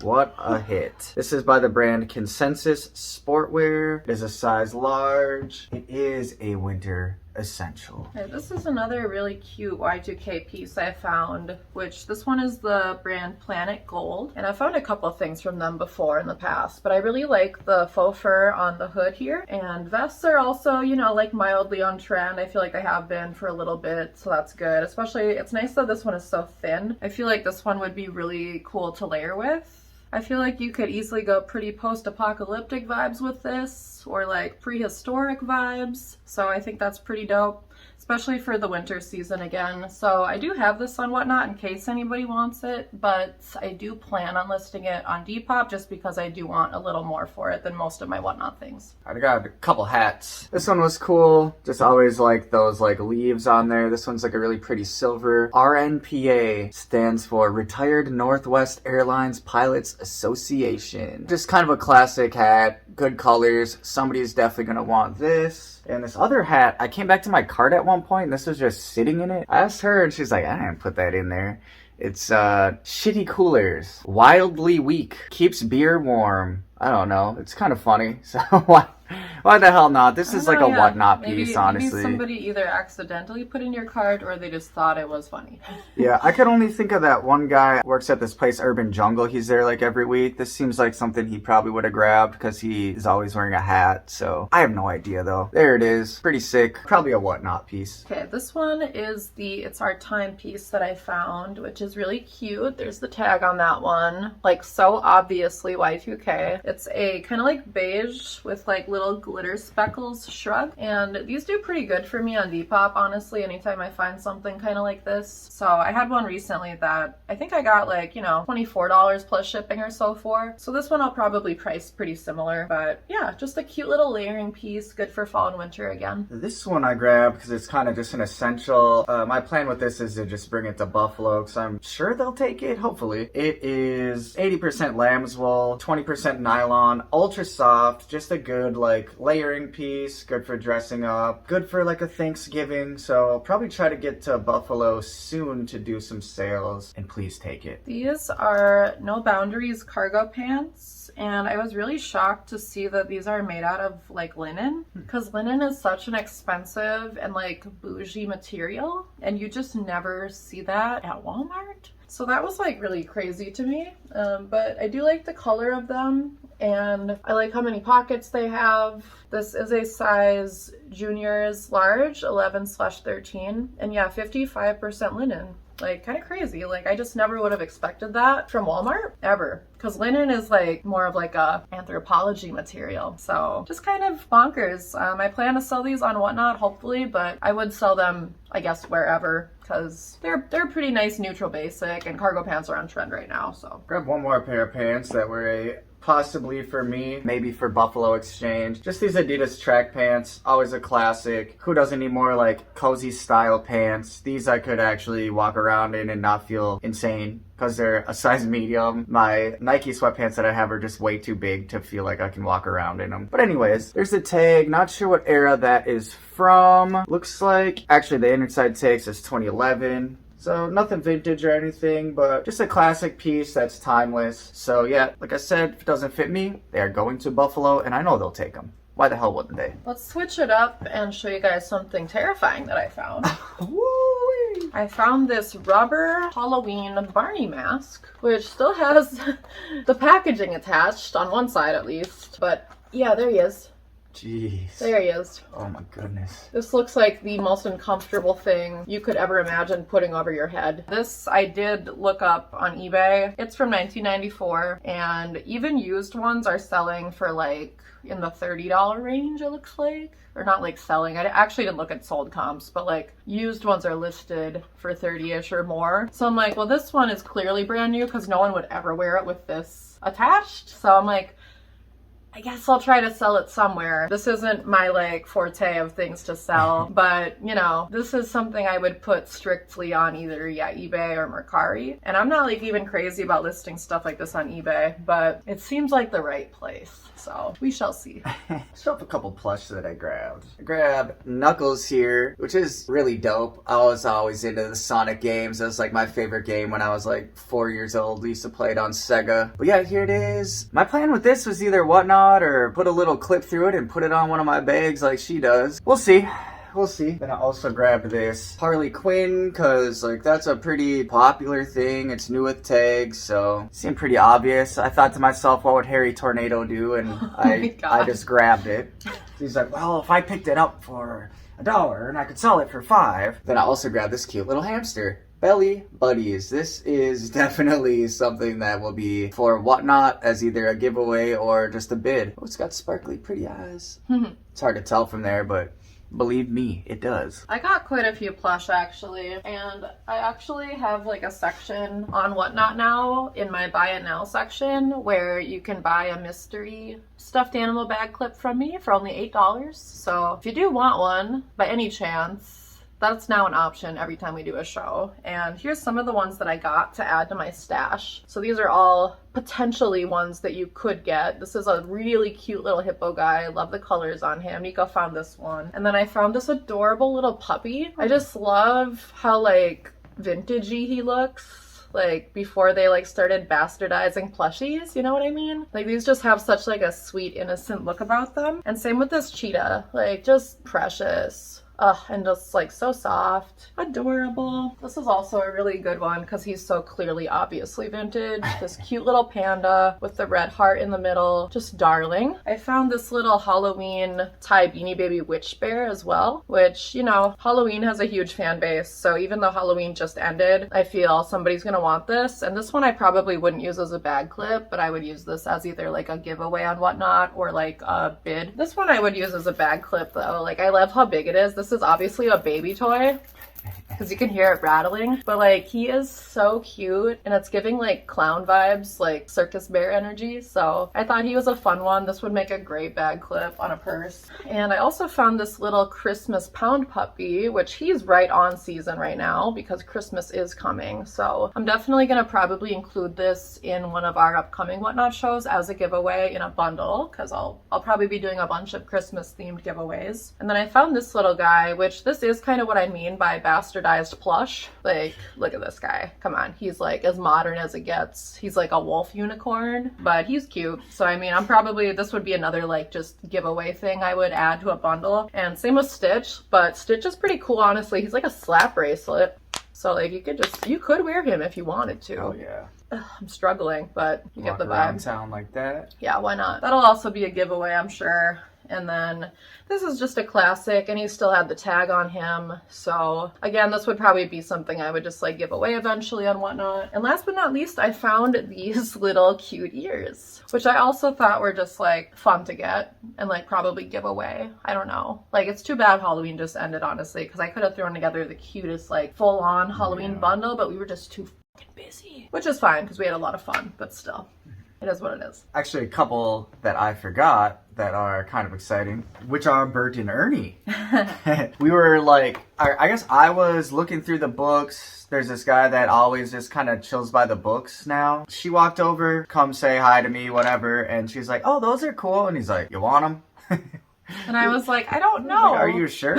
What a hit. This is by the brand Consensus Sportwear. It is a size large. It is a winter essential. Okay, this is another really cute Y2K piece I found, which this one is the brand Planet Gold, and I found a couple of things from them before in the past, but I really like the faux fur on the hood here, and vests are also, you know, like mildly on trend. I feel like they have been for a little bit, so that's good. Especially, it's nice that this one is so thin. I feel like this one would be really cool to layer with. I feel like you could easily go pretty post-apocalyptic vibes with this, or like prehistoric vibes, so I think that's pretty dope, especially for the winter season again. So I do have this on Whatnot in case anybody wants it, but I do plan on listing it on Depop just because I do want a little more for it than most of my Whatnot things. I got a couple hats. This one was cool. Just always like those like leaves on there. This one's like a really pretty silver. RNPA stands for Retired Northwest Airlines Pilots Association. Just kind of a classic hat. Good colors. Somebody's definitely gonna want this. And this other hat, I came back to my cart at one point and this was just sitting in it. I asked her and she's like, I didn't put that in there. It's Shitty Coolers. Wildly Weak. Keeps beer warm. I don't know. It's kind of funny. So why the hell not? This is like a Whatnot piece, honestly. Maybe somebody either accidentally put in your cart or they just thought it was funny. Yeah, I could only think of that one guy who works at this place, Urban Jungle. He's there like every week. This seems like something he probably would have grabbed because he is always wearing a hat. So I have no idea though. There it is. Pretty sick. Probably a Whatnot piece. Okay, this one is the It's Our Time piece that I found, which is really cute. There's the tag on that one. Like so obviously Y2K. It's a kind of like beige with like little glitter speckles shrug, and these do pretty good for me on Depop, honestly, anytime I find something kind of like this. So I had one recently that I think I got like, you know, $24 plus shipping or so for. So this one I'll probably price pretty similar, but yeah, just a cute little layering piece, good for fall and winter again. This one I grabbed because it's kind of just an essential. My plan with this is to just bring it to Buffalo because I'm sure they'll take it, hopefully. It is 80% lamb's wool, 20% nylon, ultra soft, just a good like layering piece, good for dressing up, good for like a Thanksgiving. So I'll probably try to get to Buffalo soon to do some sales, and please take it. These are No Boundaries cargo pants, and I was really shocked to see that these are made out of like linen, because linen is such an expensive and like bougie material, and you just never see that at Walmart. So that was like really crazy to me, but I do like the color of them, and I like how many pockets they have. This is a size juniors large, 11/13, and yeah, 55% linen. Like, kind of crazy. Like, I just never would have expected that from Walmart, ever. Because linen is, like, more of, like, a anthropology material. So, just kind of bonkers. I plan to sell these on Whatnot, hopefully, but I would sell them, I guess, wherever. Because they're pretty nice neutral basic, and cargo pants are on trend right now, so. Grab one more pair of pants that were possibly for me, maybe for Buffalo Exchange. Just these Adidas track pants, always a classic. Who doesn't need more like cozy style pants? These I could actually walk around in and not feel insane because they're a size medium. My Nike sweatpants that I have are just way too big to feel like I can walk around in them. But anyways, there's the tag. Not sure what era that is from. Looks like, actually the inside tag says 2011. So nothing vintage or anything, but just a classic piece that's timeless. So yeah, like I said, if it doesn't fit me, they are going to Buffalo, and I know they'll take them. Why the hell wouldn't they? Let's switch it up and show you guys something terrifying that I found. I found this rubber Halloween Barney mask, which still has the packaging attached on one side at least. But yeah, there he is. Jeez. There he is. Oh my goodness. This looks like the most uncomfortable thing you could ever imagine putting over your head. This I did look up on eBay. It's from 1994, and even used ones are selling for like in the $30 range, it looks like. Or not like selling. I actually didn't look at sold comps, but like used ones are listed for 30-ish or more. So I'm like, well, this one is clearly brand new because no one would ever wear it with this attached. So I'm like, I guess I'll try to sell it somewhere. This isn't my like forte of things to sell, but you know, this is something I would put strictly on either eBay or Mercari. And I'm not like even crazy about listing stuff like this on eBay, but it seems like the right place. So we shall see. Show up a couple plush that I grabbed. I grabbed Knuckles here, which is really dope. I was always into the Sonic games. That was like my favorite game when I was like 4 years old. We used to play it on Sega. But yeah, here it is. My plan with this was either whatnot or put a little clip through it and put it on one of my bags like she does. We'll see. We'll see. Then I also grabbed this Harley Quinn because like that's a pretty popular thing. It's new with tags, so it seemed pretty obvious. I thought to myself, what would Harry Tornado do? And I just grabbed it. He's like, well, if I picked it up for $1 and I could sell it for $5, then I also grabbed this cute little hamster. Belly Buddies. This is definitely something that will be for whatnot as either a giveaway or just a bid. Oh, it's got sparkly pretty eyes. It's hard to tell from there, but believe me, it does. I got quite a few plush actually, and I actually have like a section on Whatnot now in my buy it now section where you can buy a mystery stuffed animal bag clip from me for only $8. So if you do want one by any chance, that's now an option every time we do a show. And here's some of the ones that I got to add to my stash. So these are all potentially ones that you could get. This is a really cute little hippo guy. I love the colors on him. Nico found this one. And then I found this adorable little puppy. I just love how like vintagey he looks. Like before they like started bastardizing plushies, you know what I mean? Like these just have such like a sweet innocent look about them. And same with this cheetah, like just precious. And just like so soft, adorable. This is also a really good one because he's so clearly obviously vintage. This cute little panda with the red heart in the middle, just darling. I found this little Halloween Thai Beanie Baby witch bear as well, which, you know, Halloween has a huge fan base, so even though Halloween just ended, I feel somebody's gonna want this. And this one I probably wouldn't use as a bag clip, but I would use this as either like a giveaway on Whatnot or like a bid. This one I would use as a bag clip though. Like I love how big it is. This is obviously a baby toy because you can hear it rattling, but like he is so cute and it's giving like clown vibes, like circus bear energy. So I thought he was a fun one. This would make a great bag clip on a purse. And I also found this little Christmas pound puppy, which he's right on season right now because Christmas is coming. So I'm definitely gonna probably include this in one of our upcoming Whatnot shows as a giveaway in a bundle because I'll probably be doing a bunch of Christmas themed giveaways. And then I found this little guy, which this is kind of what I mean by bastardized plush. Like, look at this guy. Come on. He's like as modern as it gets. He's like a wolf unicorn, but he's cute. So I mean, this would be another like just giveaway thing I would add to a bundle. And same with Stitch, but Stitch is pretty cool, honestly. He's like a slap bracelet. So like you could wear him if you wanted to. Oh yeah. I'm struggling, but you get the vibe. Around town like that. Yeah, why not? That'll also be a giveaway, I'm sure. And then this is just a classic and he still had the tag on him. So again, this would probably be something I would just like give away eventually on Whatnot. And last but not least, I found these little cute ears, which I also thought were just like fun to get and like probably give away. I don't know. Like it's too bad Halloween just ended, honestly, because I could have thrown together the cutest like full on Halloween bundle, but we were just too fucking busy, which is fine because we had a lot of fun, but still. It is what it is. Actually, a couple that I forgot that are kind of exciting, which are Bert and Ernie. We were like, I guess I was looking through the books. There's this guy that always just kind of chills by the books now. She walked over, come say hi to me, whatever, and she's like, oh, those are cool. And he's like, you want them? And I was like, I don't know. Like, are you sure?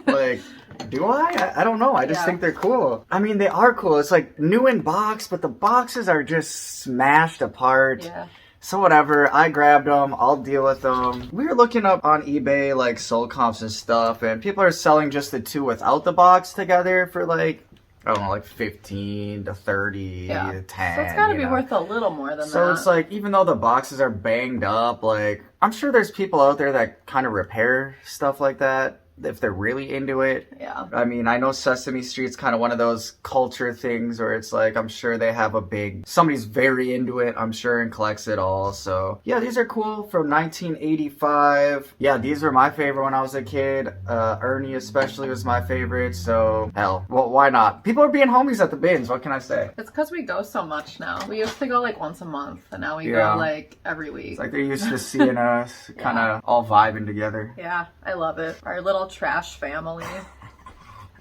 Like, do I? I don't know. I just think they're cool. I mean, they are cool. It's like new in box, but the boxes are just smashed apart. Yeah. So whatever, I grabbed them, I'll deal with them. We were looking up on eBay, like sold comps and stuff, and people are selling just the two without the box together for like I don't know, like 15 to 30 to 10. So it's gotta be worth a little more than that. So it's like, even though the boxes are banged up, like, I'm sure there's people out there that kind of repair stuff like that if they're really into it. Yeah. I mean, I know Sesame Street's kind of one of those culture things where it's like, I'm sure they have somebody's very into it, I'm sure, and collects it all. So yeah, these are cool, from 1985. Yeah, these were my favorite when I was a kid. Ernie especially was my favorite, so hell, well, why not? People are being homies at the bins, what can I say? It's because we go so much now. We used to go like once a month, and now we go like every week. It's like they're used to seeing us kind of all vibing together. Yeah, I love it. Our little trash family.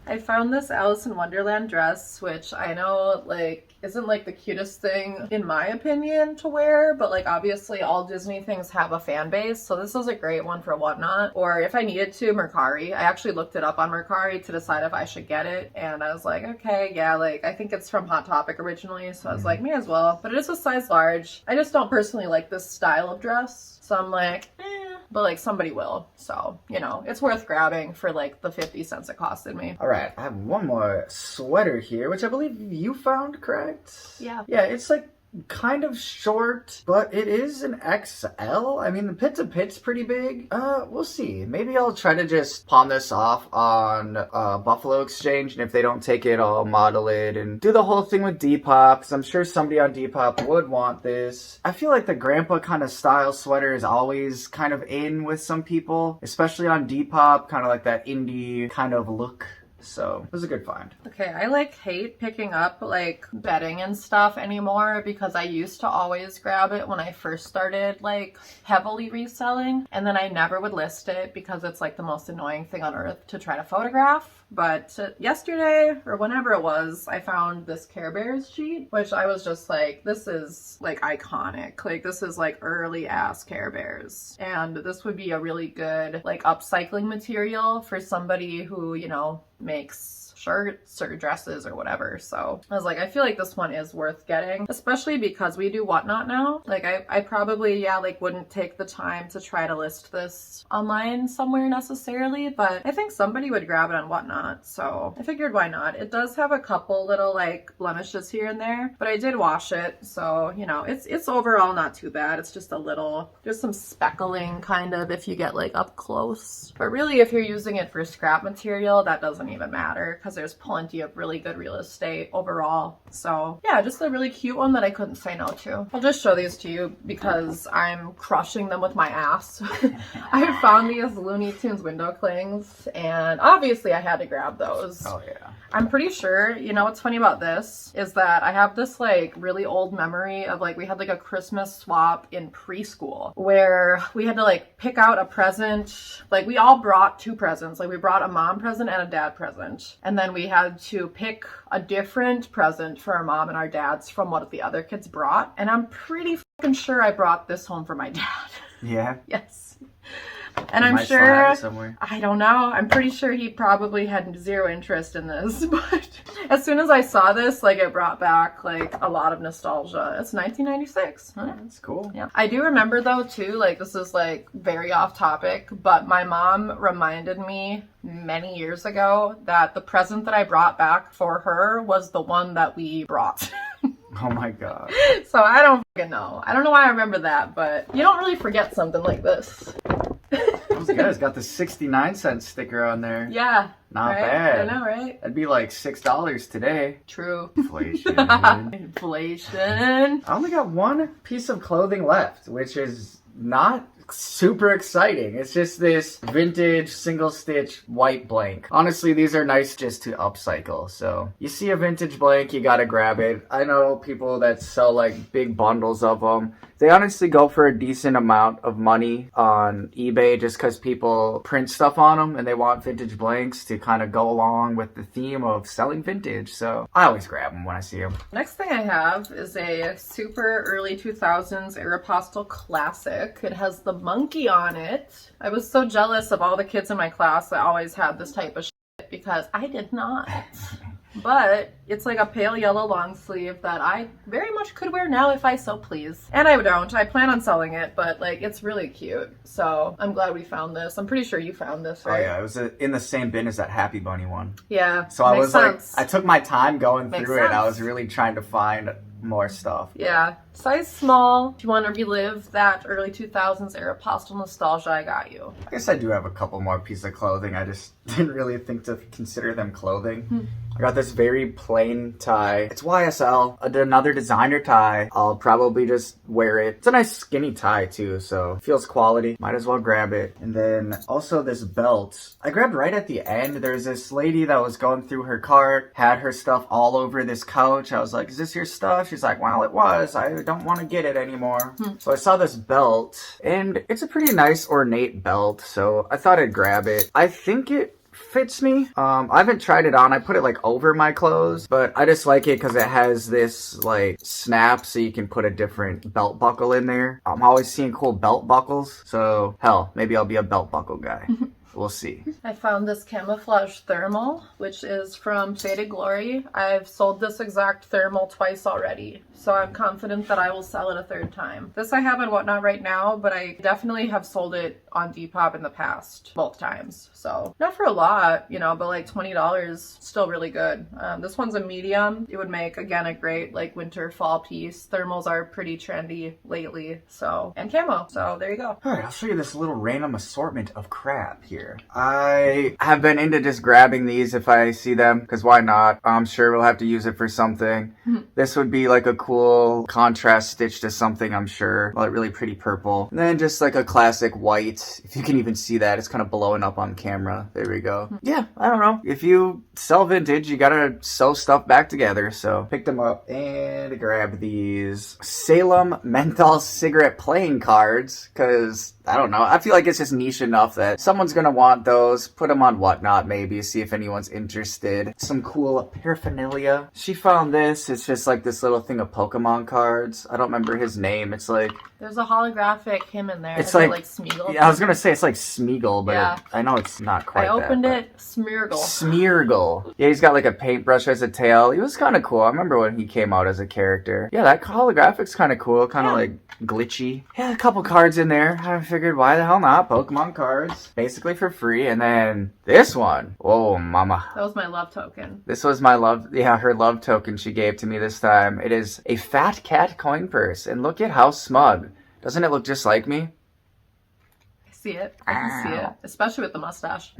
I found this Alice in Wonderland dress, which I know like isn't like the cutest thing in my opinion to wear, but like obviously all Disney things have a fan base, so this is a great one for Whatnot, or if I needed to, Mercari. I actually looked it up on Mercari to decide if I should get it, and I was like, okay, yeah, like I think it's from Hot Topic originally, so I was like, may as well. But it is a size large. I just don't personally like this style of dress, so I'm like, but like somebody will, so you know, it's worth grabbing for like the 50 cents it costed me. All right, I have one more sweater here, which I believe you found, correct? Yeah. Yeah, it's like kind of short, but it is an XL. I mean, the pit to pit's pretty big. We'll see. Maybe I'll try to just pawn this off on Buffalo Exchange, and if they don't take it, I'll model it and do the whole thing with Depop, because I'm sure somebody on Depop would want this. I feel like the grandpa kind of style sweater is always kind of in with some people, especially on Depop, kind of like that indie kind of look. So it was a good find. Okay, I like hate picking up like bedding and stuff anymore, because I used to always grab it when I first started like heavily reselling, and then I never would list it because it's like the most annoying thing on earth to try to photograph. But yesterday or whenever it was, I found this Care Bears sheet, which I was just like, this is like iconic. Like this is like early ass Care Bears, and this would be a really good like upcycling material for somebody who, you know, makes shirts or dresses or whatever. So I was like, I feel like this one is worth getting, especially because we do Whatnot now. Like I probably, yeah, like wouldn't take the time to try to list this online somewhere necessarily, but I think somebody would grab it on Whatnot. So I figured why not? It does have a couple little like blemishes here and there, but I did wash it. So, you know, it's overall not too bad. It's just a little, there's some speckling kind of if you get like up close, but really if you're using it for scrap material, that doesn't even matter, because there's plenty of really good real estate overall. So yeah, just a really cute one that I couldn't say no to. I'll just show these to you because I'm crushing them with my ass. I found these Looney Tunes window clings, and obviously I had to grab those. Oh yeah. I'm pretty sure, you know what's funny about this is that I have this like really old memory of like we had like a Christmas swap in preschool where we had to like pick out a present. Like we all brought two presents. Like we brought a mom present and a dad present. And then we had to pick a different present for our mom and our dads from what the other kids brought. And I'm pretty fucking sure I brought this home for my dad. Yeah? Yes. And I'm sure, I don't know, I'm pretty sure he probably had zero interest in this, but as soon as I saw this, like it brought back like a lot of nostalgia. It's 1996. Huh? That's cool. Yeah. I do remember though too, like this is like very off topic, but my mom reminded me many years ago that the present that I brought back for her was the one that we brought. Oh my god. So I don't fucking know. I don't know why I remember that, but you don't really forget something like this. That was good. It's got the 69-cent sticker on there. Yeah. Not right? bad. I know, right? That'd be like $6 today. True. Inflation. Inflation. I only got one piece of clothing left, which is not super exciting. It's just this vintage single stitch white blank. Honestly, these are nice just to upcycle. So you see a vintage blank, you gotta grab it. I know people that sell like big bundles of them. They honestly go for a decent amount of money on eBay just because people print stuff on them and they want vintage blanks to kind of go along with the theme of selling vintage. So I always grab them when I see them. Next thing I have is a super early 2000s Aeropostale classic. It has the monkey on it. I was so jealous of all the kids in my class that always had this type of shit because I did not. but it's like a pale yellow long sleeve that I very much could wear now if I so please. And I don't. I plan on selling it, but like it's really cute. So I'm glad we found this. I'm pretty sure you found this, right? Oh yeah, it was in the same bin as that Happy Bunny one. Yeah. So I was sense. like, I took my time going Makes through it. I sense. was really trying to find more stuff. Yeah. Size small. If you want to relive that early 2000s era postal nostalgia, I got you. I guess I do have a couple more pieces of clothing. I just didn't really think to consider them clothing. I got this very plain tie. It's YSL, another designer tie. I'll probably just wear it. It's a nice skinny tie too, so it feels quality. Might as well grab it. And then also this belt. I grabbed right at the end. There's this lady that was going through her cart, had her stuff all over this couch. I was like, is this your stuff? She's like, well, it was. I don't want to get it anymore. So I saw this belt, and it's a pretty nice ornate belt, so I thought I'd grab it. I think it fits me. I haven't tried it on. I put it like over my clothes, but I just like it because it has this like snap so you can put a different belt buckle in there. I'm always seeing cool belt buckles, so hell, maybe I'll be a belt buckle guy. We'll see. I found this camouflage thermal, which is from Faded Glory. I've sold this exact thermal twice already, so I'm confident that I will sell it a third time. This I have on Whatnot right now, but I definitely have sold it on Depop in the past, both times. So not for a lot, you know, but like $20, still really good. This one's a medium. It would make, again, a great like winter fall piece. Thermals are pretty trendy lately, so, and camo. So there you go. All right, I'll show you this little random assortment of crap here. I have been into just grabbing these if I see them, because why not? I'm sure we'll have to use it for something. This would be like a cool contrast stitch to something, I'm sure. Like really pretty purple. And then just like a classic white, if you can even see that. It's kind of blowing up on camera. There we go. Yeah, I don't know. If you sell vintage, you gotta sew stuff back together. So pick them up and grab these Salem menthol cigarette playing cards, because I don't know. I feel like it's just niche enough that someone's gonna want those. Put them on Whatnot, maybe. See if anyone's interested. Some cool paraphernalia. She found this. It's just like this little thing of Pokemon cards. I don't remember his name. It's like... There's a holographic him in there. It's Is it like Smeagol. Yeah, I was gonna say it's like Smeagol, but Yeah. I know it's not quite I opened that, it, Smeargle. Smeargle. Yeah, he's got like a paintbrush as a tail. He was kind of cool. I remember when he came out as a character. Yeah, that holographic's kind of cool. Kind of like glitchy. Yeah, a couple cards in there. I figured, why the hell not? Pokemon cards. Basically for free. And then this one. Oh, mama. That was my love token. This was my love, yeah, her love token she gave to me this time. It is a fat cat coin purse. And look at how smug. Doesn't it look just like me? I see it. I can see it. Especially with the mustache.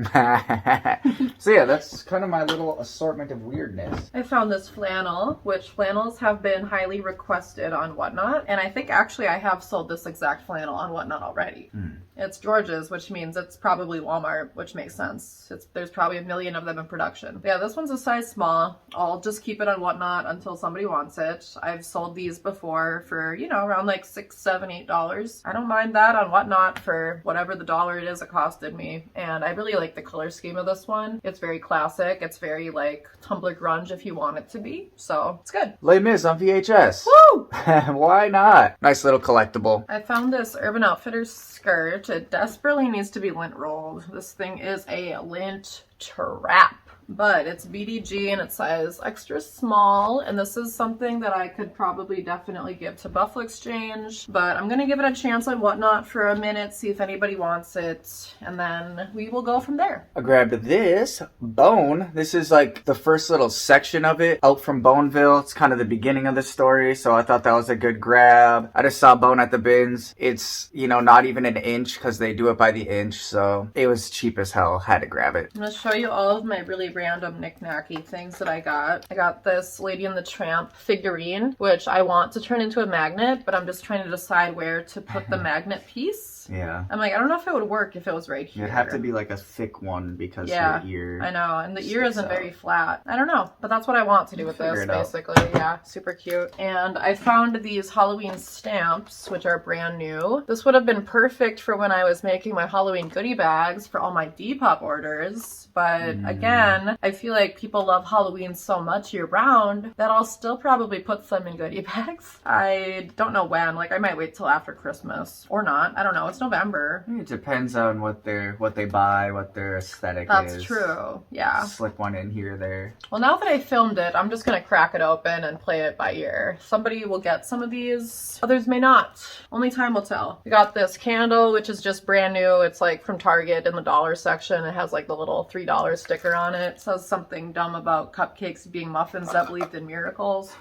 So yeah, that's kind of my little assortment of weirdness. I found this flannel, which flannels have been highly requested on Whatnot. And I think actually I have sold this exact flannel on Whatnot already. It's George's, which means it's probably Walmart, which makes sense. There's probably 1 million of them in production. But yeah, this one's a size small. I'll just keep it on Whatnot until somebody wants it. I've sold these before for, you know, around like $6, $7, $8. I don't mind that on Whatnot for whatever the dollar it is it costed me. And I really like the color scheme of this one. It's very classic. It's very like Tumblr grunge if you want it to be. So it's good. Les Mis on VHS. Woo! Why not? Nice little collectible. I found this Urban Outfitters skirt. It desperately needs to be lint rolled. This thing is a lint trap. But it's BDG and it says extra small, and this is something that I could probably definitely give to Buffalo Exchange, but I'm gonna give it a chance on Whatnot for a minute, see if anybody wants it, and then we will go from there. I grabbed this Bone. This is like the first little section of it out from Boneville. It's kind of the beginning of the story, so I thought that was a good grab. I just saw Bone at the bins. It's, you know, not even an inch because they do it by the inch, so it was cheap as hell. Had to grab it. I'm gonna show you all of my really random knick-knacky things that I got. I got this Lady and the Tramp figurine, which I want to turn into a magnet, but I'm just trying to decide where to put the magnet piece. Yeah. I'm like, I don't know if it would work if it was right here. It'd have to be like a thick one because your ear. I know, and the ear isn't very flat. I don't know, but that's what I want to do with this, basically. Yeah, super cute. And I found these Halloween stamps, which are brand new. This would have been perfect for when I was making my Halloween goodie bags for all my Depop orders. But again, I feel like people love Halloween so much year round that I'll still probably put them in goodie bags. I don't know when. Like, I might wait till after Christmas or not. I don't know. It's it's November. It depends on what they buy, what their aesthetic is. That's true. Yeah. Slip one in here or there. Well, now that I filmed it, I'm just gonna crack it open and play it by ear. Somebody will get some of these, others may not. Only time will tell. We got this candle, which is just brand new. It's like from Target in the dollar section. It has like the little $3 sticker on it. It says something dumb about cupcakes being muffins that believed in miracles.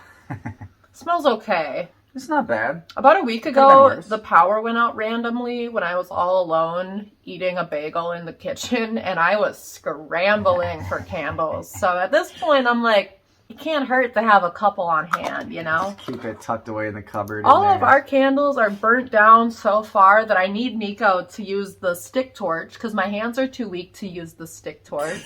Smells okay. It's not bad. About a week ago, the power went out randomly when I was all alone eating a bagel in the kitchen, and I was scrambling for candles. So at this point, I'm like, it can't hurt to have a couple on hand, you know? Keep it tucked away in the cupboard. All of our candles are burnt down so far that I need Nico to use the stick torch because my hands are too weak to use the stick torch.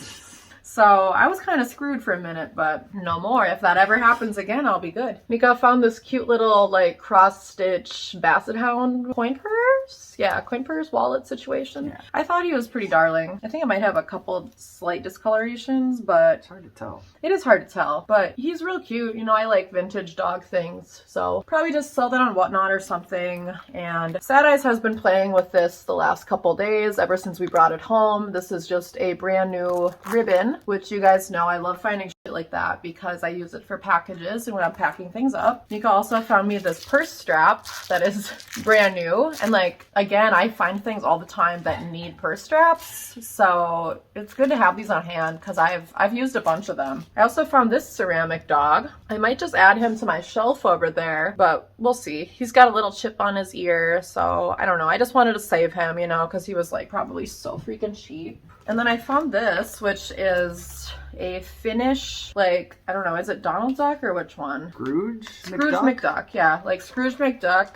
So I was kind of screwed for a minute, but no more. If that ever happens again, I'll be good. Mika found this cute little like cross-stitch basset hound coin purse. Yeah, coin purse wallet situation. Yeah. I thought he was pretty darling. I think I might have a couple slight discolorations, but it's hard to tell. It is hard to tell, but he's real cute. You know, I like vintage dog things, so probably just sell that on Whatnot or something. And Sad Eyes has been playing with this the last couple days, ever since we brought it home. This is just a brand new ribbon, which you guys know I love finding shit like that because I use it for packages and when I'm packing things up. Nika also found me this purse strap that is brand new, and like, again, I find things all the time that need purse straps, so it's good to have these on hand because I've used a bunch of them. I also found this ceramic dog. I might just add him to my shelf over there, but we'll see. He's got a little chip on his ear, so I don't know. I just wanted to save him, you know, because he was like probably so freaking cheap. And then I found this, which is a Finnish, like, I don't know, is it Donald Duck or which one? Scrooge McDuck, yeah, like Scrooge McDuck,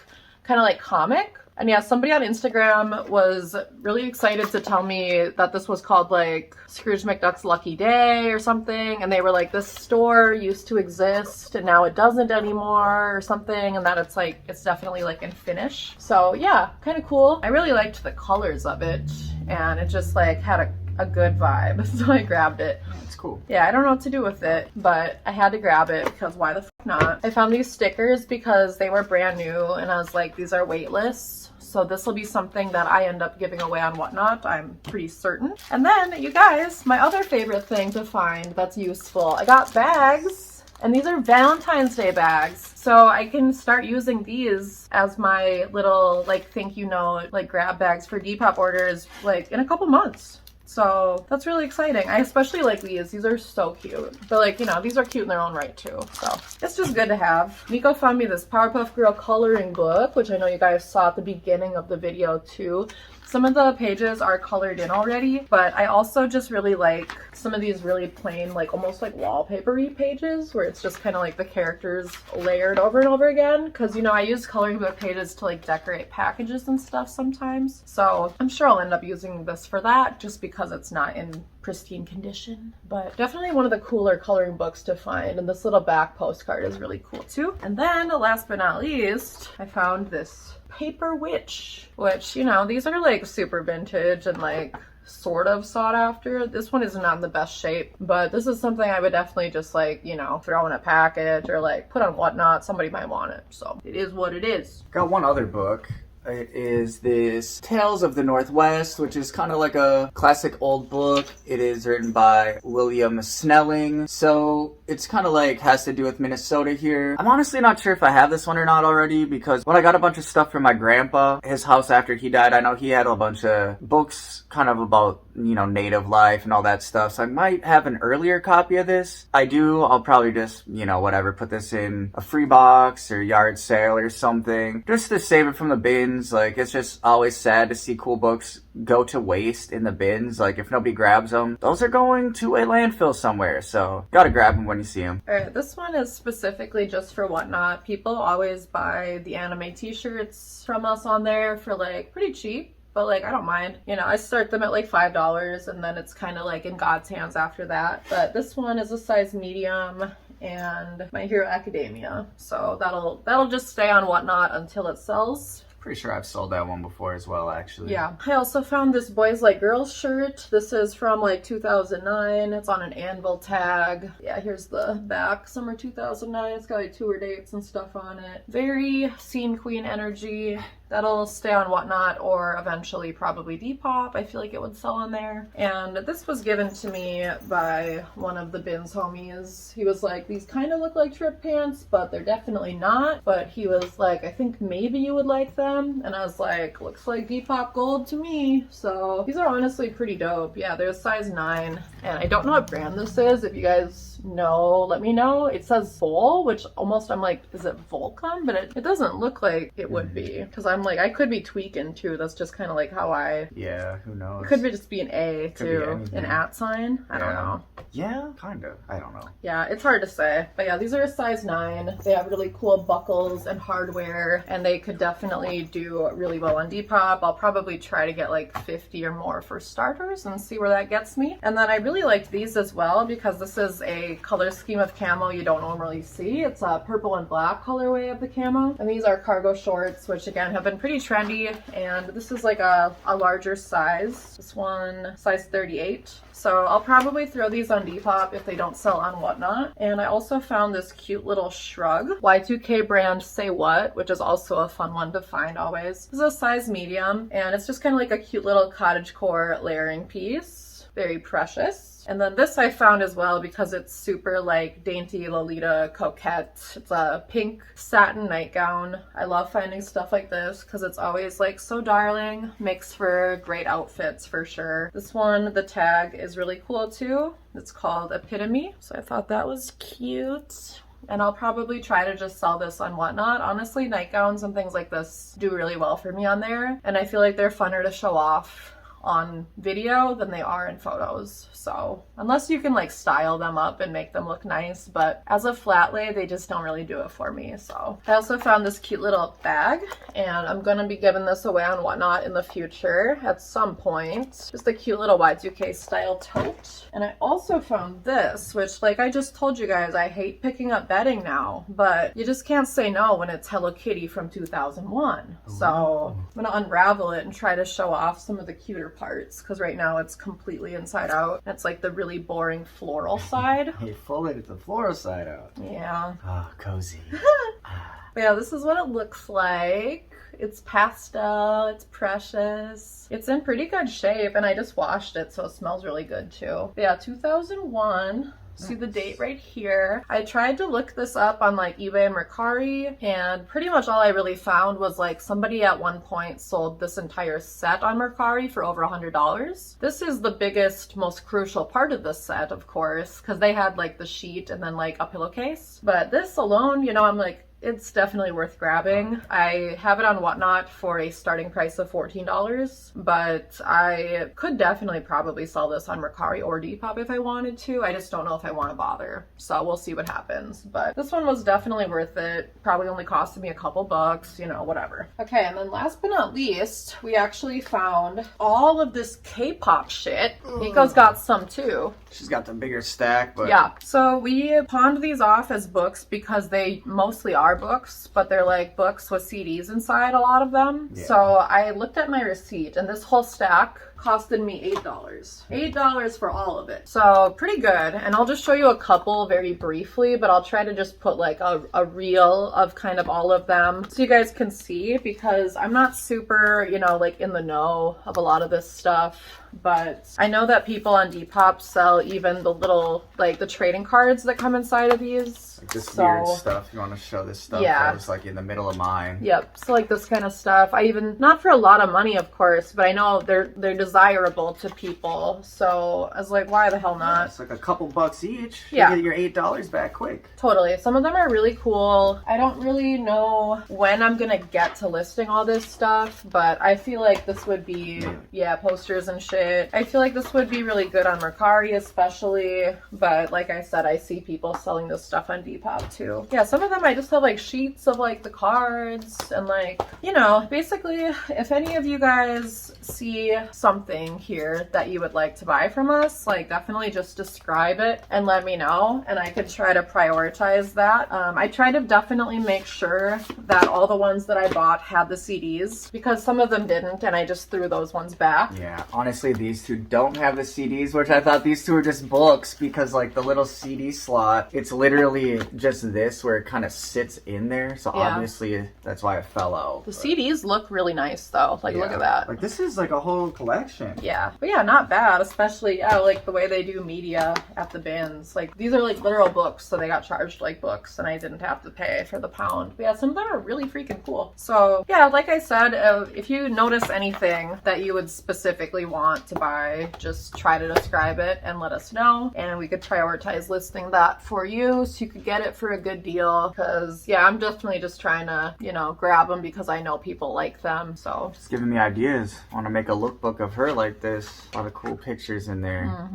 kind of like comic. And yeah, somebody on Instagram was really excited to tell me that this was called like Scrooge McDuck's Lucky Day or something. And they were like, this store used to exist and now it doesn't anymore or something. And that it's like, it's definitely like in Finnish. So yeah, kind of cool. I really liked the colors of it and it just like had a good vibe. So I grabbed it. It's cool. Yeah, I don't know what to do with it, but I had to grab it because why the fuck not? I found these stickers because they were brand new and I was like, these are weightless. So this will be something that I end up giving away on Whatnot, I'm pretty certain. And then, you guys, my other favorite thing to find that's useful. I got bags, and these are Valentine's Day bags. So I can start using these as my little, like, thank you note, like, grab bags for Depop orders, like, in a couple months. So that's really exciting. I especially like these. These are so cute. But like, you know, these are cute in their own right too. So it's just good to have. Nico found me this Powerpuff Girl coloring book, which I know you guys saw at the beginning of the video too. Some of the pages are colored in already, but I also just really like some of these really plain, like almost like wallpaper-y pages where it's just kind of like the characters layered over and over again. Because, you know, I use coloring book pages to like decorate packages and stuff sometimes. So I'm sure I'll end up using this for that just because it's not in pristine condition. But definitely one of the cooler coloring books to find. And this little back postcard is really cool too. And then last but not least, I found this paper witch, which, you know, these are like super vintage and like sort of sought after. This one is not in the best shape, but this is something I would definitely just like, you know, throw in a package or like put on Whatnot. Somebody might want it, so it is what it is. Got one other book. It is this Tales of the Northwest, which is kind of like a classic old book. It is written by William Snelling. So it's kind of like has to do with Minnesota here. I'm honestly not sure if I have this one or not already because when I got a bunch of stuff from my grandpa, his house after he died, I know he had a bunch of books kind of about, you know, native life and all that stuff. So I might have an earlier copy of this. I'll probably just, you know, whatever, put this in a free box or yard sale or something just to save it from the bin. Like, it's just always sad to see cool books go to waste in the bins. Like, if nobody grabs them, those are going to a landfill somewhere. So, gotta grab them when you see them. Alright, this one is specifically just for Whatnot. People always buy the anime t-shirts from us on there for, like, pretty cheap. But like, I don't mind. You know, I start them at like $5 and then it's kind of like in God's hands after that. But this one is a size medium and My Hero Academia. So that'll just stay on Whatnot until it sells. Pretty sure I've sold that one before as well, actually. Yeah. I also found this Boys Like Girls shirt. This is from like 2009. It's on an anvil tag. Yeah, here's the back. Summer 2009. It's got like tour dates and stuff on it. Very scene queen energy. That'll stay on Whatnot or eventually probably Depop. I feel like it would sell on there. And this was given to me by one of the bins homies. He was like, these kind of look like trip pants, but they're definitely not. But he was like, I think maybe you would like them. And I was like, looks like Depop gold to me. So these are honestly pretty dope. Yeah, they're a size 9. And I don't know what brand this is. If you guys know, let me know. It says Vol, which almost I'm like, is it Volcom? But it doesn't look like it would be. Because I'm like, I could be tweaking too. That's just kind of like how I... Yeah, who knows? It could be just be an A Could too. be An at sign. I don't know. Yeah, kind of. I don't know. Yeah, it's hard to say. But yeah, these are a size 9. They have really cool buckles and hardware, and they could definitely do really well on Depop. I'll probably try to get like 50 or more for starters and see where that gets me. And then I really liked these as well because this is a color scheme of camo you don't normally see. It's a purple and black colorway of the camo. And these are cargo shorts, which again have been pretty trendy. And this is like a larger size. This one, size 38. So I'll probably throw these on Depop if they don't sell on Whatnot. And I also found this cute little shrug. Y2k brand Say What, which is also a fun one to find always. This is a size medium, and it's just kind of like a cute little cottagecore layering piece. Very precious. And then this I found as well because it's super like dainty Lolita coquette. It's a pink satin nightgown. I love finding stuff like this because it's always like so darling. Makes for great outfits for sure. This one, the tag is really cool too. It's called Epitome. So I thought that was cute. And I'll probably try to just sell this on Whatnot. Honestly, nightgowns and things like this do really well for me on there. And I feel like they're funner to show off on video than they are in photos. So unless you can like style them up and make them look nice, but as a flat lay they just don't really do it for me. So I also found this cute little bag, and I'm gonna be giving this away on Whatnot in the future at some point. Just a cute little Y2k style tote. And I also found this, which like I just told you guys, I hate picking up bedding now, but you just can't say no when it's Hello Kitty from 2001. So I'm gonna unravel it and try to show off some of the cuter parts, because right now it's completely inside out. It's like the really boring floral side. You folded the floral side out. Yeah. Oh, cozy. But yeah, this is what it looks like. It's pastel, it's precious. It's in pretty good shape, and I just washed it, so it smells really good too. But yeah, 2001. See the date right here. I tried to look this up on like eBay and Mercari, and pretty much all I really found was like somebody at one point sold this entire set on Mercari for over $100. This is the biggest, most crucial part of this set, of course, because they had like the sheet and then like a pillowcase. But this alone, you know, I'm like, it's definitely worth grabbing. I have it on Whatnot for a starting price of $14, but I could definitely probably sell this on Mercari or Depop if I wanted to. I just don't know if I want to bother. So we'll see what happens. But this one was definitely worth it. Probably only costed me a couple bucks, you know, whatever. Okay, and then last but not least, we actually found all of this K-pop shit. Nico's got some too. She's got the bigger stack, but... Yeah, so we pawned these off as books because they mostly are books, but they're like books with CDs inside, a lot of them. Yeah. So I looked at my receipt, and this whole stack costed me $8. $8 for all of it. So pretty good. And I'll just show you a couple very briefly, but I'll try to just put like a reel of kind of all of them so you guys can see, because I'm not super, you know, like in the know of a lot of this stuff. But I know that people on Depop sell even the little, like the trading cards that come inside of these. Like this weird stuff. You want to show this stuff? Yeah. That was like in the middle of mine. Yep. So like this kind of stuff. I even, not for a lot of money, of course, but I know they're desirable to people. So I was like, why the hell not? It's like a couple bucks each. Yeah. You get your $8 back quick. Totally. Some of them are really cool. I don't really know when I'm gonna get to listing all this stuff, but I feel like this would be, yeah, posters and shit. I feel like this would be really good on Mercari especially, but like I said, I see people selling this stuff on Depop too. Yeah, some of them I just have like sheets of like the cards and like, you know, basically if any of you guys see something here that you would like to buy from us, like definitely just describe it and let me know, and I could try to prioritize that. I try to definitely make sure that all the ones that I bought had the CDs, because some of them didn't, and I just threw those ones back. Yeah, honestly, these two don't have the CDs, which I thought these two were just books, because like the little CD slot, it's literally just this where it kind of sits in there, so Yeah. obviously that's why it fell out. The CDs look really nice though, like look at that. Like this is like a whole collection. Yeah, but yeah, not bad, especially like the way they do media at the bins. Like these are like literal books, so they got charged like books, and I didn't have to pay for the pound. But yeah, some of them are really freaking cool. So yeah, like I said, if you notice anything that you would specifically want to buy, just try to describe it and let us know, and we could prioritize listing that for you so you could get it for a good deal. Because yeah, I'm definitely just trying to, you know, grab them because I know people like them. So Just giving me ideas. I want to make a lookbook of her like this. A lot of cool pictures in there.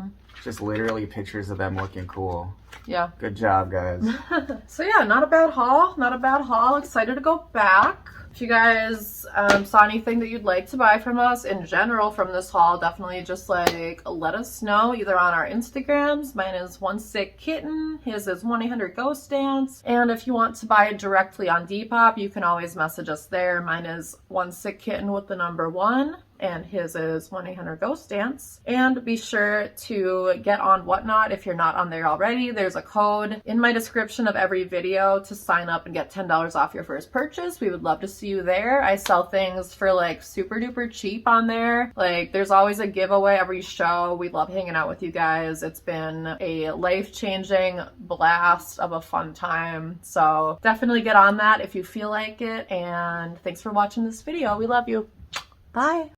Just literally pictures of them looking cool. yeah. Good job, guys. So yeah, not a bad haul. Not a bad haul. Excited to go back. If you guys saw anything that you'd like to buy from us in general from this haul, definitely just like let us know either on our Instagrams. Mine is One Sick Kitten. His is 1-800-GHOST Dance. And if you want to buy it directly on Depop, you can always message us there. Mine is One Sick Kitten with the number 1. And his is 1-800-GHOST Dance. And be sure to get on Whatnot if you're not on there already. There's a code in my description of every video to sign up and get $10 off your first purchase. We would love to see you there. I sell things for like super duper cheap on there. Like there's always a giveaway every show. We love hanging out with you guys. It's been a life-changing blast of a fun time. So definitely get on that if you feel like it. And thanks for watching this video. We love you. Bye.